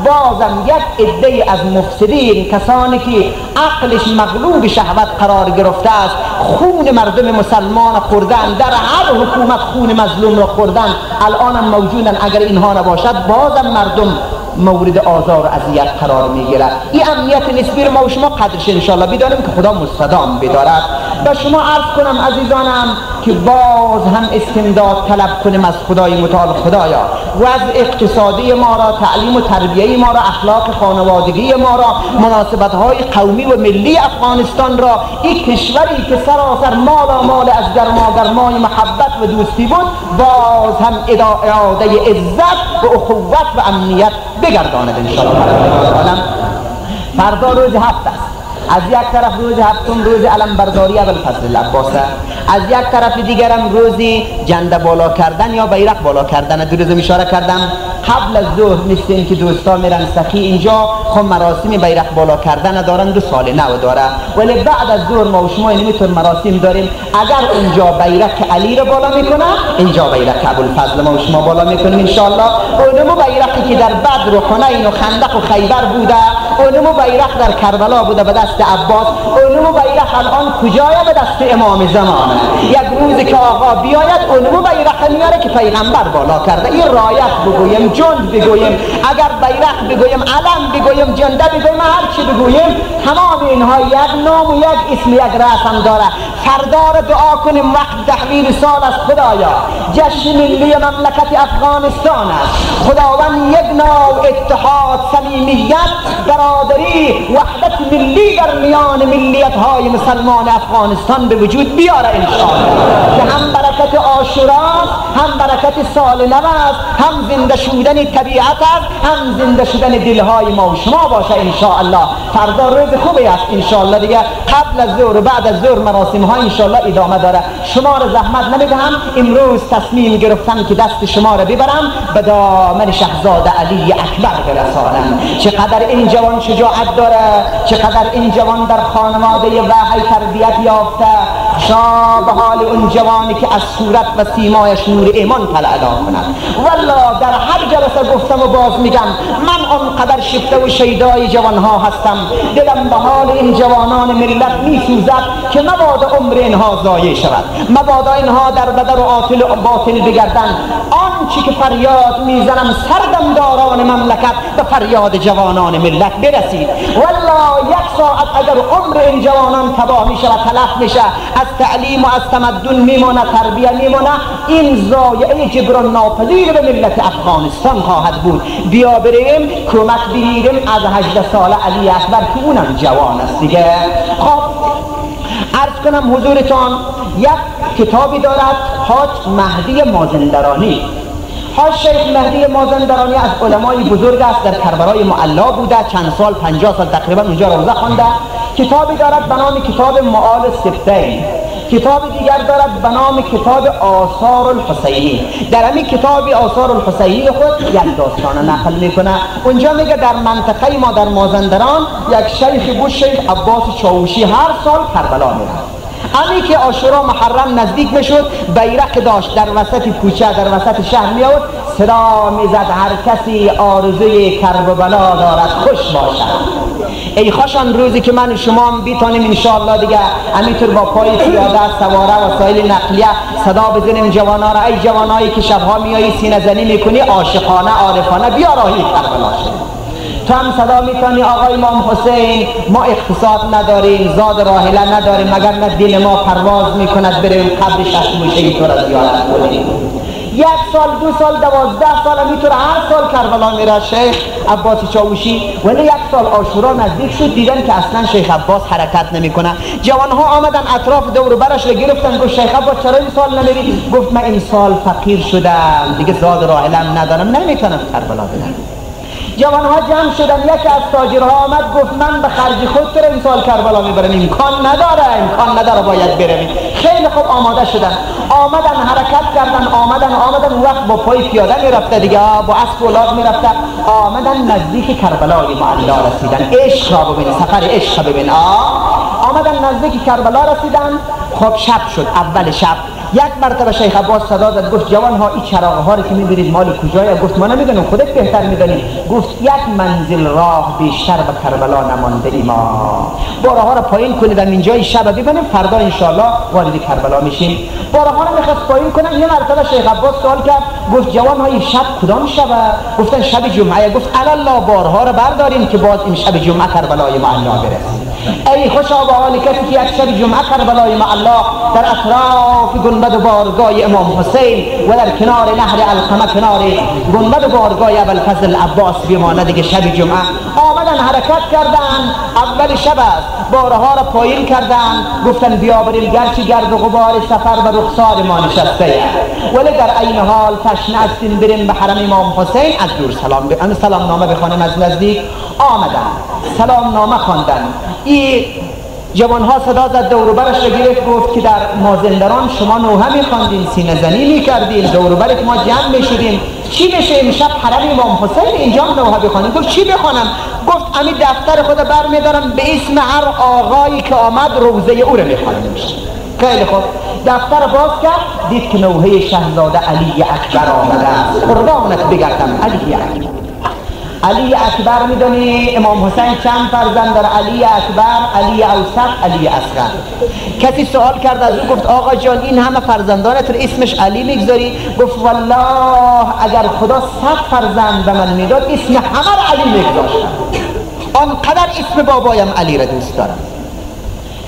S2: بازم یک عده از مفسدین، کسانی که عقلش مغلوب شهوت قرار گرفته است، خون مردم مسلمان خوردن، در هر حکومت خون مظلوم را خوردن، الان هم موجودن. اگر اینها نباشد بازم مردم مورد آزار و اذیت قرار میگیره. این امنیت نسبی رو ما و شما قدرش انشاءالله بدانیم که خدا مستدام بدارد. و شما عرض کنم عزیزانم که باز هم استمداد طلب کنیم از خدای متعال. خدایا وضع اقتصادی ما را، تعلیم و تربیه ما را، اخلاق خانوادگی ما را، مناسبت های قومی و ملی افغانستان را، این کشوری که سراسر مال از گرمای محبت و دوستی بود، باز هم اعاده عزت و اخوت و امنیت بگرداند انشاءالله. فردا روز هفت است. از یک طرف روز هفتم روز علمبرداری ابوالفضل العباس، از یک طرف دیگرم روزی جنده بالا کردن یا بیرق بالا کردن. دو روز اشاره کردم قبل از ظهر مثل این که دوستان میرن سخی اینجا خب مراسم بیرق بالا کردن دارن، 2 سال نو داره، ولی بعد از ظهر ما و شما اینطور مراسم داریم. اگر اونجا بیرق علی رو بالا میکنه، اینجا بیرق ابوالفضل ما و شما بالا میکنیم ان شاء الله. اونمو بیرقی که در بدر و حنین و خندق و خیبر بوده، اونمو بیرق در کربلا بوده به دست عباس، اونمو بیرق الان کجاست؟ به دست امام زمان. یک روز که آقا بیاید اونمو بیرق میاره که پیغمبر بالا کرده. این رایت بگویم، جند بگویم، اگر بیرق بگویم، علم بگویم، جنده بگویم، هر چی بگویم، تمام اینها یک نام و یک اسم، یک رسم داره. فردا را دعا کنیم وقت تحویل سال است. خدایا جشن ملی مملکت افغانستان است. خداوند یک نوع اتحاد، صمیمیت، برادری، وحدت ملی در میان ملیت های مسلمان افغانستان به وجود بیاره انشاءالله، که هم برکت عاشوراست، هم برکت سال نو است، هم زنده شدن طبیعت است، هم زنده شدن دلهای ما و شما باشه انشاءالله. فردا روز خوبی است انشاءالله. دیگه قبل از ظهر و بعد از ظهر مراسم ها انشاءالله ادامه داره. شما را زحمت نمیدهم، امروز تصمیم گرفتم که دست شما را ببرم به دامن شهزاده علی اکبر برسانم. چقدر این جوان شجاعت داره، چقدر این جوان در خانواده وحی تربیت یافته. شاه به حال اون جوانی که از صورت و سیمایش نور ایمان طلعلا کند. والله در هر جلسه گفتم و باز میگم، من آنقدر شفته و شیدای جوانها هستم. دلم به حال این جوانان ملت میسوزد که مبادا عمر اینها ضایع شود، مبادا اینها در بدر و باطل بگردن. آنچه که فریاد میزنم سردمداران مملکت به فریاد جوانان ملت برسید. والله یک ساعت اگر عمر این جوانان تباه میشه و تلف میشه، از تعلیم و از تمدن میمونه، تربیه میمونه، این ضایعه جبران ناپذیر به ملت افغانستان خواهد بود. بیا بریم کمک بگیریم از 18 ساله علی اکبر که اونم جوان است دیگه. خب عرض کنم حضورتان یک کتابی دارد حاج مهدی مازندرانی. حاج شیخ مهدی مازندرانی از علمای بزرگ است، در کربلای معلا بوده، چند سال 50 سال تقریبا اونجا روزه خوانده. کتابی دارد به نام کتاب معال السبتین، کتاب دیگر دارد به نام کتاب آثار الحسینی. در همین کتاب آثار الحسینی خود یک داستان نقل میکنه. اونجا میگه در منطقه ما در مازندران یک شیخ بود، شیخ عباس چاوشی، هر سال کربلا میرفت. امی که عاشورا محرم نزدیک میشد، بیرق داشت در وسط کوچه، در وسط شهر میآورد، صدا میزد هر کسی آرزوی کرب و بلا دارد خوش باشد. ای خوشان روزی که من شما هم بیتانیم انشاءالله دیگه همینطور با پای پیاده، سواره، وسایل نقلیه صدا بزنیم جوانا را، ای جوانایی که شبها میایی سینه زنی میکنی عاشقانه عارفانه بیا راهی کربلا شد. تو هم صدا میکنی آقای امام حسین ما اقتصاد نداریم، زاد راحله نداریم، مگر نه دل ما پرواز میکند بریم قبر ششموشهی تو را زیارت کنیم. 1 سال 2 سال 12 سال میتونه هر سال کربلا میره شیخ عباس چاوشی، ولی 1 سال عاشورا نزدیک شد دیدن که اصلا شیخ عباس حرکت نمیکنه. جوانها آمدن اطراف دور و برش رو گرفتن، گفت شیخ عباس چرا این سال نمیری؟ گفت من این سال فقیر شدم دیگه، زاد راحلم ندارم، نمیتونم کربلا برم. جوانها جمع شدن، یکی از تاجرها آمد گفت من به خرج خود تو این سال کربلا میبرم. امکان نداره باید بروی. خیلی خوب آماده شدن، آمدن حرکت کردن، آمدن وقت با پای پیاده میرفته دیگه، با اسب اولاد میرفته، آمدن نزدیک کربلای معلا رسیدن. عشق را ببین، سفر عشق ببین. آمدن نزدیک کربلا رسیدن. خب شب شد، اول شب. یک مرتبه شیخ عباس صدا داد، گفت جوان ها این چراغ ها رو که میبرید مال کجاست؟ گفت ما نمیدونم، خودت بهتر میدونی. گفت 1 منزل راه بیشتر به کربلا نمانده ای، ما باره ها رو پایین کنیدم اینجای شب ببینیم، فردا انشالله وارد کربلا میشیم. باره ها رو میخواست پایین کنن. یه مرتبه شیخ عباس سوال کرد، گفت جوان ها این شب کدام شبه؟ گفتن شب جمعه. گفت الله باره ها رو برداریم که باز این شب جمعه کربلای معلا برسیم. ای خوشا به حال کسی که یک شب جمعه کربلای معلا در اطراف گنبد بارگاه امام حسین و در کنار نهر علقمه کنار گنبد بارگاه ابوالفضل عباس بیمانه دیگه شب جمعه. آمدن حرکت کردن، اول شب است، باره ها را پایین کردن، گفتن بیا بریم گرچه گرد و غبار سفر به رخسار ما نشسته، ولی در عین حال تشنه هستیم بریم به حرم امام حسین. از دور سلام نامه بخوانیم. از نزدیک آمدن سلام نامه خواندن. این جوانها صدا زد، دور و برش رو گرفت، گفت که در مازندران شما نوحه میخواندین، سینه زنی میکردین، دور و برک ما جمع میشدیم، چی بشه امشب حرم امام حسین اینجا نوحه بخوانیم؟ گفت چی بخوانم؟ گفت امی دفتر خود بر میدارم، به اسم هر آقایی که آمد روزه او رو میخوانیم. خیلی خوب، دفتر باز کرد، دید که نوحه شهزاده علی اکبر آمده است. قربانت بگردم علی اکبر. علی اکبر میدونی امام حسین چند فرزند داره؟ علی اکبر، علی اوسط، علی اصغر. کسی سوال کرد از او، گفت آقا جان این همه فرزندانت رو اسمش علی میگذاری؟ گفت والله اگر خدا 100 فرزند به من میداد اسم همه رو علی میگذاشتم، آنقدر اسم بابایم علی را دوست دارم.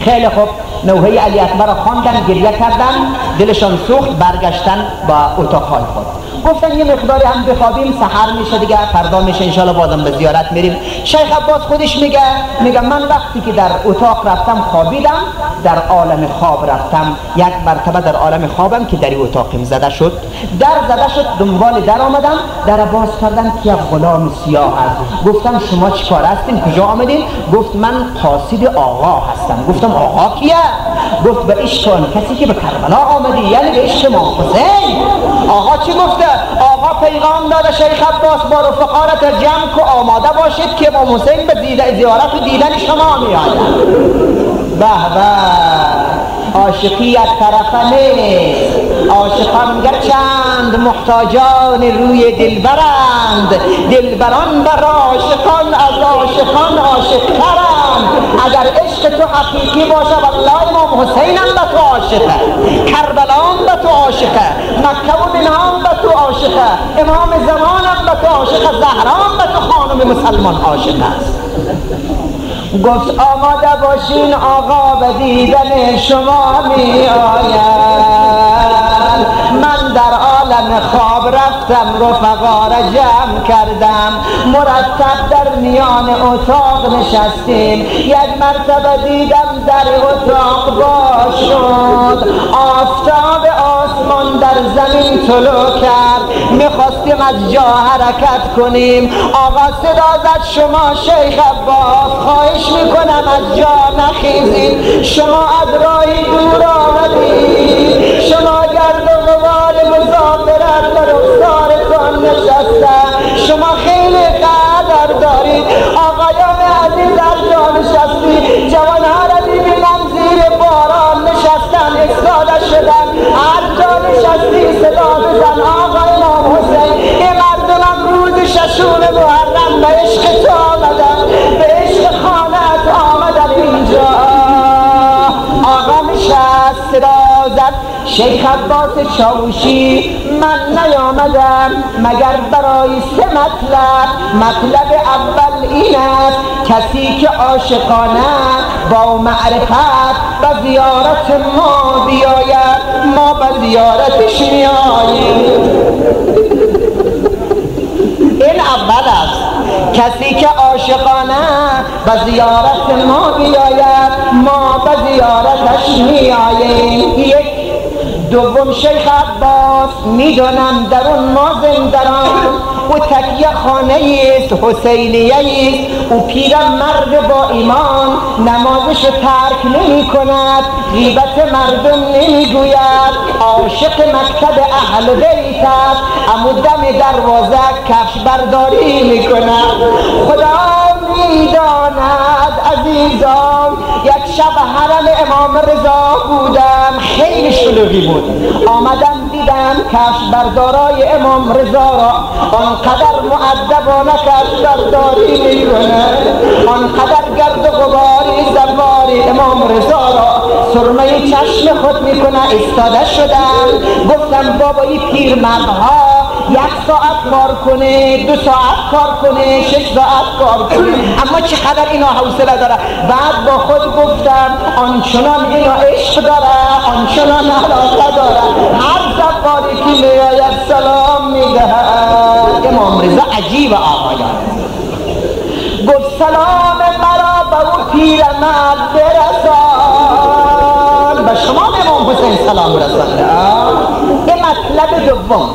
S2: خیلی خوب، نوحه علی اکبر را خواندن، گریه کردن، دلشان سوخت، برگشتن با اتاقهای خود. گفتن یه مقداری هم بخوابیم، سحر میشه دیگه، فردا میشه انشالله بازم به زیارت میریم. شیخ عباس خودش میگه من وقتی که در اتاق رفتم خوابیدم، در عالم خواب رفتم. یک مرتبه در عالم خوابم که در اتاقم زده شد، در زده شد، دنبال در آمدم، در باز کردم که یک غلام سیاه است. گفتم شما چیکار هستین؟ کجا آمدین؟ گفت من قاصد آقا هستم. گفتم آقا کیه؟ گفت به عشق آن کسی که به کربلا آمدی، یعنی به عشق امام حسین. آقا چی گفته؟ آقا پیغام داده شیخ عباس با رفقارت جمع که آماده باشید که امام حسین به زیارت و دیدن شما میآید. به به، عاشقی یک طرفه نیست، عاشقان گرچند محتاجان روی دلبرند، دلبران بر عاشقان از عاشقان عاشق‌ترند. اگر عشق تو حقیقی باشه والله امام حسین هم به تو عاشقه، کربلا هم به تو عاشقه، مکه و مدینه هم به تو عاشقه، امام زمان هم به تو عاشقه، زهرا هم به تو خانم مسلمان عاشق است. گفت آماده باشین آقا به دیدن شما می آید. من در عالم خواب رفتم، رفقا را جمع کردم، مرتب در میان اتاق نشستیم. یک مرتبه دیدم در اتاق باز شد، آفتاب آسمان در زمین طلوع کرد، میخواستیم از جا حرکت کنیم. آقا صدا زد شما شیخ عباس خواهش میکنم از جا نخیزید، شما از راهی دور آمدید، شما گرد و غبار مسافرت به رخسارتان نشسته، شما خیلی قدر دارید. آقایان عزیز از جا نشستی، جوانها را دیدیم زیر باران نشستن، ایستاده شدن، هر جا نشستی صدا بزن آقا امام حسین. این مردم روز ششم محرم به عشق تو آمدن، به عشق خانت آمدن اینجا. آقا نشست، صدا زد شیخ عباس چاوشی من نیامدم مگر برای 3 مطلب. مطلب اول این است کسی که عاشقانه با معرفت و زیارت ما بیاید، ما به به زیارتش میآییم. این اول است. کسی که عاشقانه به زیارت ما بیاید ما به زیارتش میآییم. یک. دوم شیخ عباس میدانم در اون مازندران او تکیه خانه است، حسینیه است. او پیرمرد با ایمان نمازش ترک نمی کند، غیبت مردم نمی گوید، عاشق مکتب اهل بیت است، اما دم دروازه کفش برداری می کند. خدا میداند عزیزان، یک شب حرم امام رضا بودم، خیلی شلوغی بود. آمدم دیدم کفش بردارای امام رضا را آنقدر مؤدبانه کفش برداری میکنه، آنقدر گرد و غباری زواری امام رضا را سرمه چشم خود میکنه. ایستاده شدم گفتم بابا این پیرمردها 1 ساعت کار کنه، 2 ساعت کار کنه، 6 ساعت کار کنه، اما چقدر اینا حوصله داره. بعد با خود گفتم آنچنان اینا عشق داره، آنچنان علاقه داره، هر زباری که میآید سلام میدهد. امام رضا عجیب آقایان گفت سلام مرا به او پیرمرد برسان. به شما امام حسین سلام رسانده. این مطلب دوم.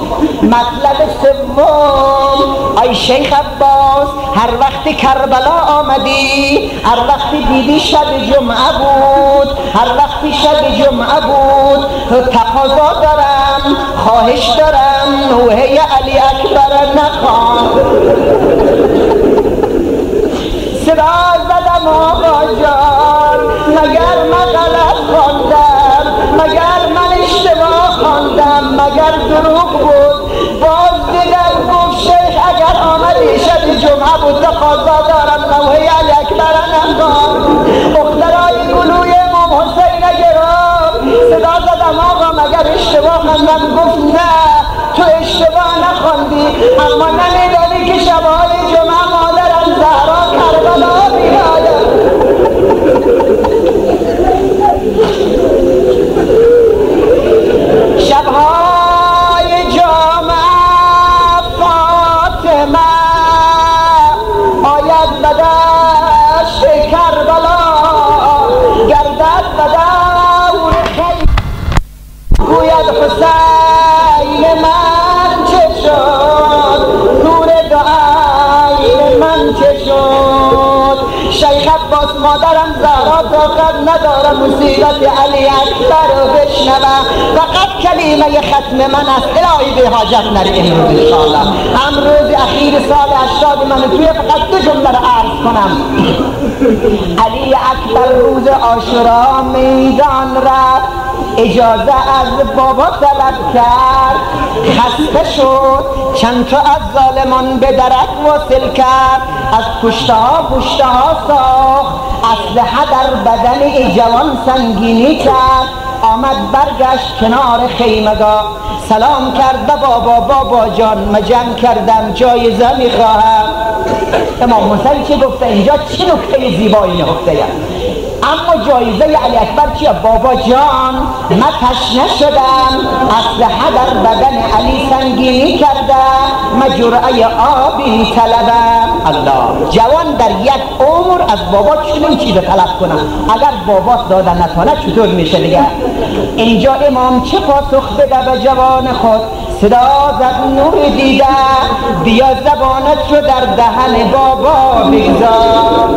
S2: مطلب سوم، ای شیخ عباس هر وقت کربلا آمدی، هر وقت دیدی شب جمعه بود، هر وقت شب جمعه بود، تقاضا دارم، خواهش دارم، نوحه علی اکبر نخوان. صدا زدم آقا جان، مگر من غلط خواندم، مگر من اشتباه خواندم، مگر دروغ بود؟ باز دیدم گفت شیخ اگر آمدی شب جمعه بود تقاضا دارم، نوحه علی اکبر نخوان. اخترای گلوی امام حسین گرفت. صدا زدم آقا مگر اشتباه خواندم؟ گفت نه تو اشتباه نخواندی، اما نمیدانی که شبهای جمعه مادرم زهرا کربلا بیاید. شبهای جمعه فاطمه آید به دشت کربلا، گردد به دور خیل گوید حسین من چه شد، نور دعای من چه شد. شیخ عباس مادرم زهرا طاقت نداره مصیبت علی اکبر رو بشنوه، فقط کلمه ختم من است. الهی به حاجت نری امروز انشاءالله. امروز اخیر سال 80 من توی فقط 2 جمله رو عرض کنم. علی اکبر روز عاشورا میدان رفت، اجازه از بابا طلب کرد، خسته شد چند تا از ظالمان به درک واصل کرد، از پشته ها ساخت، اسلحه در بدن ای جوان سنگینی کرد. آمد برگشت کنار خیمگاه، سلام کرد به بابا جان من جمع کردم جایزه میخواهم. امام حسین چه گفته اینجا؟ چه نکته زیبایی نهفته؟ اما جایزه علی اکبر چیه؟ بابا جان من تشنه شدم، اسلحه در بدن علی سنگینی کرده، من جرعه آبی طلبم. الله، جوان در یک عمر از بابا چنین چیز طلب کنم، اگر بابا داده نتونه چطور میشه دیگه؟ اینجا امام چه پاسخ بده به جوان خود؟ صدا زد نور دیده، بیا زبانت رو در دهن بابا بگذار.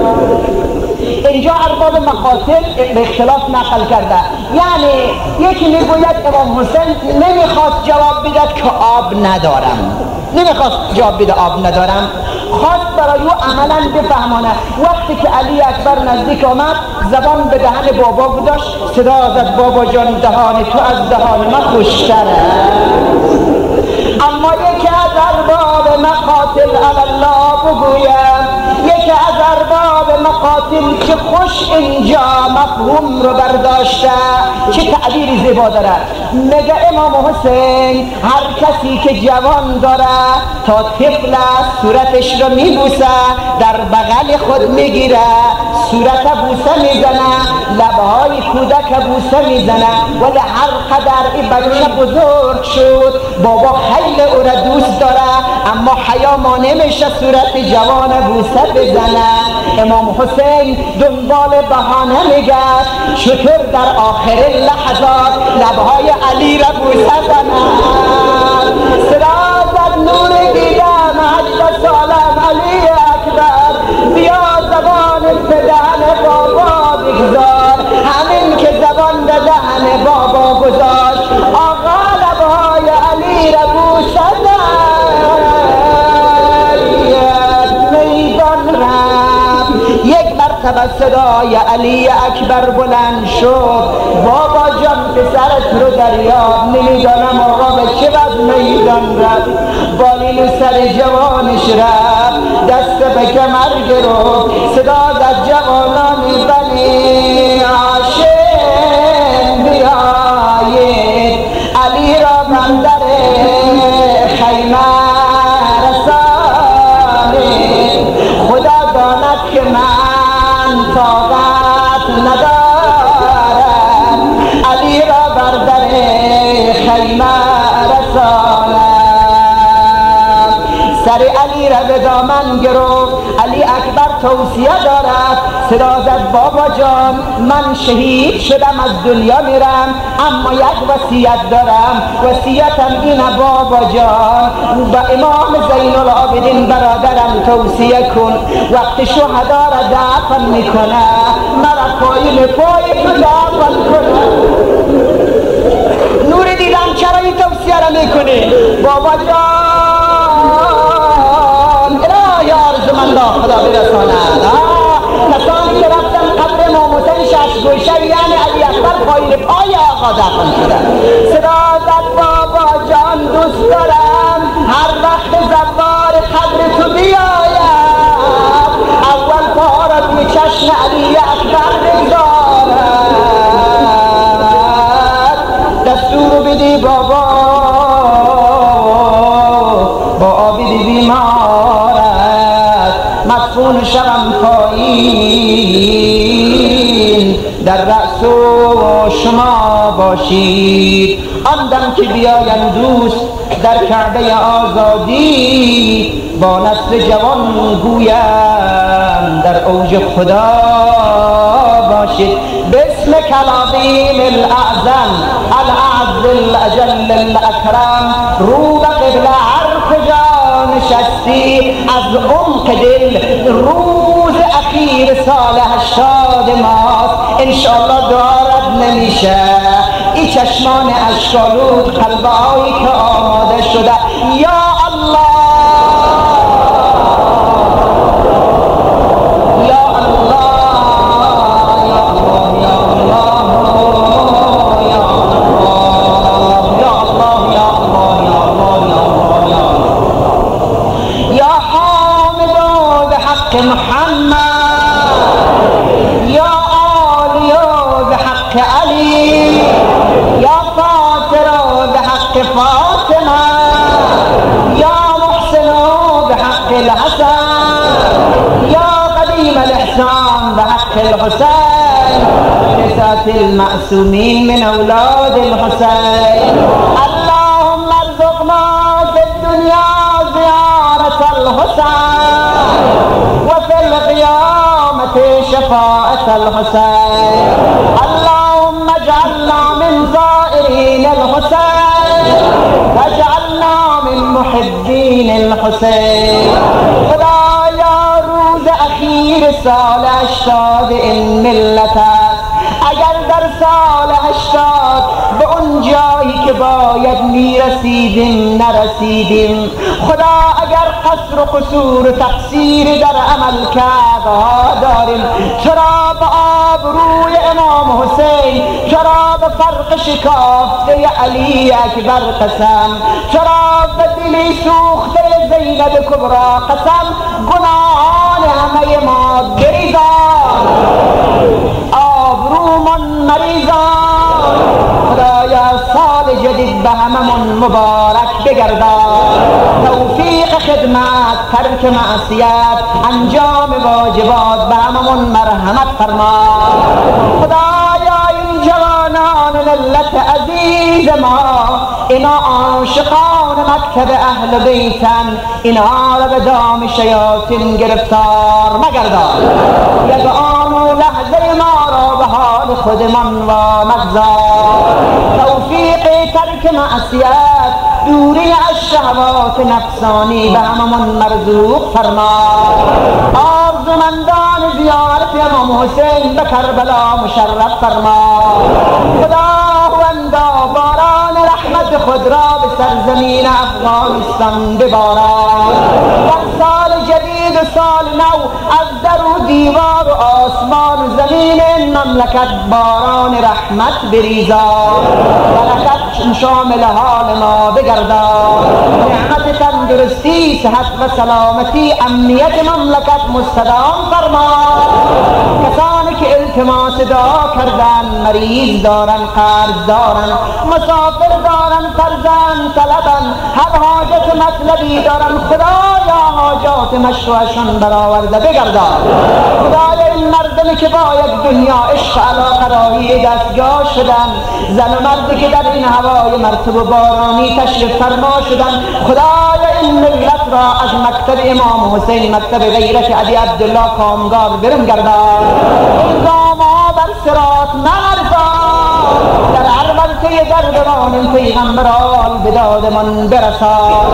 S2: اینجا ارباب مقاتل به اختلاف نقل کرده، یعنی یکی میگوید امام حسین نمیخواست جواب بدهد که آب ندارم، نمیخواست جواب بده آب ندارم، خواست برای او عملا بفهمانه. وقتی که علی اکبر نزدیک آمد زبان به دهن بابا گذاشت، صدا زد بابا جان دهان تو از دهان من خوشتره. اما یکی از ارباب مقاتل الله بگویم، یکی از ارباب مقاتل چه خوش اینجا مفهوم رو برداشته، چه تعبیری زیبا داره. میگه امام حسین هر کسی که جوان داره تا طفل است صورتش رو میبوسه، در بغل خود میگیره، صورت بوسه میزنه، لبهای کودک بوسه میزنه، ولی هر قدر این بچه بزرگ شد بابا خیلی او را دوست داره، اما حیا مانع میشه صورت جوان بوسه بزنه. امام حسین دنبال بهانه میگشت چطور در آخر لحظات لبهای علی را بوسه زند. صدا زد نور دیدم 8 سالم علی اکبر، بیا زبان به دهن بابا بگذار، همین که زبان به دهن بابا گذاشت آقا لبهای علی را بوسه زد. میدان رفت، یک مرتبه صدای علی اکبر بلند شد، بابا جان پسرت رو دریاب، نمیدانم آقا به چه وضع میدان رفت. بالیل سر جوانش رفت، دست به کمر گرفت، صدا در جوانان بنی هاشم بیایید، علی را بندر خیمه رسانید، خدا داند که من طاقت ندارم، علی را بر در خیمه رسانم. سر علی را به دامن گرفت، علی اکبر توصیه دارد، صدا زد بابا جان من شهید شدم از دنیا میرم، اما یک وصیت دارم، وصیتم اینه بابا جان، با امام زین العابدین برادرم توصیه کن، وقت شهدا را دفن میکنه مرا پای تو دفن کنه. نور دیدم چرا این توصیه را میکنی بابا جان؟ الهی آرزومندا خدا برساند. کسانی که رفتن قبر امام حسین شش گوشه یعنی علی اکبر پای آقا دفن شدن. صدا زد بابا جان دوست دارم هر وقت زوار قبر تو بیاید اول پا را روی چشم علی اکبر بگذارد. دستور بدی بابا با آبی بیمارت مدفون شوم پایین، در رأس و شما باشید. آن دم که بیاین دوست در کعبه آزادی، با نسل جوان گویم در اوج خدا باشید. باسم کلابین الاعظم الاعز الاجل الاکرم، رو به قبله هر کجا نشستی از عمق دل، روز اخیر سال 80 ماست، انشاءالله دارد نمیشه. این چشمان اشکالود قلبهایی که آماده شده، یا الله فاطمه یا محسن بحق الحسن یا قدیم الاحسان بحق الحسين بسات المعصومين من اولاد الحسين. اللهم ارزقنا في الدنيا زيارة الحسين وفي القيامة شفاعة الحسين. اللهم اجعلنا من زائرين الحسين واجعلنا من محبین الحسین. خدایا روز اخیر سال 80 این ملت است، اگر در سال 80 به اون جایی که باید میرسیدیم نرسیدیم، خدا اگر قصر و قصور و تقصیر در عمل کردها داریم، چرا به آبروی امام حسین، چرا به فرق شکافته علی اکبر قسم، چرا به دلی سوخته زینب کبرا قسم، گناهان همه ما بریزان، آبرومون مریزان. خدایا سال جدید به هممون مبارک بگردان، توفیق خدمت، ترک معصیت، انجام واجبات به هممون مرحمت فرما. خدا ملت عزیز ما، اینا عاشقان مکتب اهل بیتن، اینا را به دام شیاطین گرفتار مگردان. یگان و لحظه ما را به حال خودمان و مگذار. توفیق ترک معصیت، دوری از شهوات نفسانی به هممون مرزوق فرما. آرزومندان زیارت امام حسین به کربلا مشرف فرما. خداوندا باران رحمت خود را به سرزمین افغانستان بباران. در سال جدید و سال نو از در و دیوار و آسمان و زمین این مملکت باران رحمت بریزا. برکت شامل حال ما بگردان. نعمت تندرستی، صحت و سلامتی، امنیت مملکت مستدام فرما. کسانی که التماس دعا کردن، مریض دارن، قرض دارن، مسافر دارن، فرزند طلبن، هر حاجت مطلبی دارن، خدایا حاجات مشروعشان برآورده بگردان. خدایا این مردمی که با یک دنیا عشق علاقه راهی دستگاه شدن، زن و مردی که در این هوای مرطوب و بارانی تشریف فرما شدن، خدایا این ملت را از مکتب امام حسین، مکتب غیرت علی عبدالله کامگار برم گردان. الزامها بر صراط نلرزان، در هر ورطه دردمان پیغمبران به دادمان برسان.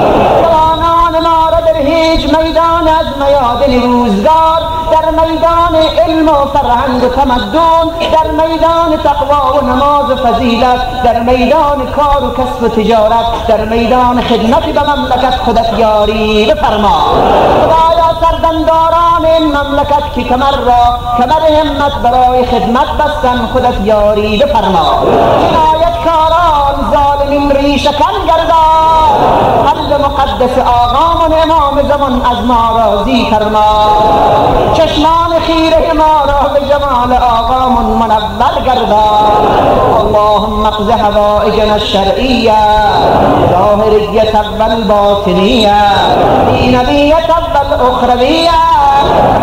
S2: جوانان ما را در هیچ میدان از میادین روزگار، در میدان علم و فرهنگ و تمدن، در میدان تقوا و نماز و فضیلت، در میدان کار و کسب و تجارت، در میدان خدمت به مملکت خودت یاری بفرما. خدایا سردمداران این مملکت که کمر همت برای خدمت بستن، خودت یاری بفرما. جنایتکاران ظالمین ریشه‌کن گردان. قلب مقدس آقامون امام زمان از ما راضی فرما. چشمان خیره ما را به جمال آقامون منور گردان. اللهم اقض حوائجنا الشرعیه، ظاهریه والباطنیه، دینویه والاخرویه،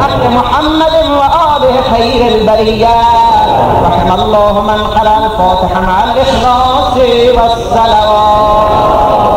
S2: حق محمد و آله خیر البریه. رحم الله من قرأ الفاتحه مع الاخلاص والصلوات.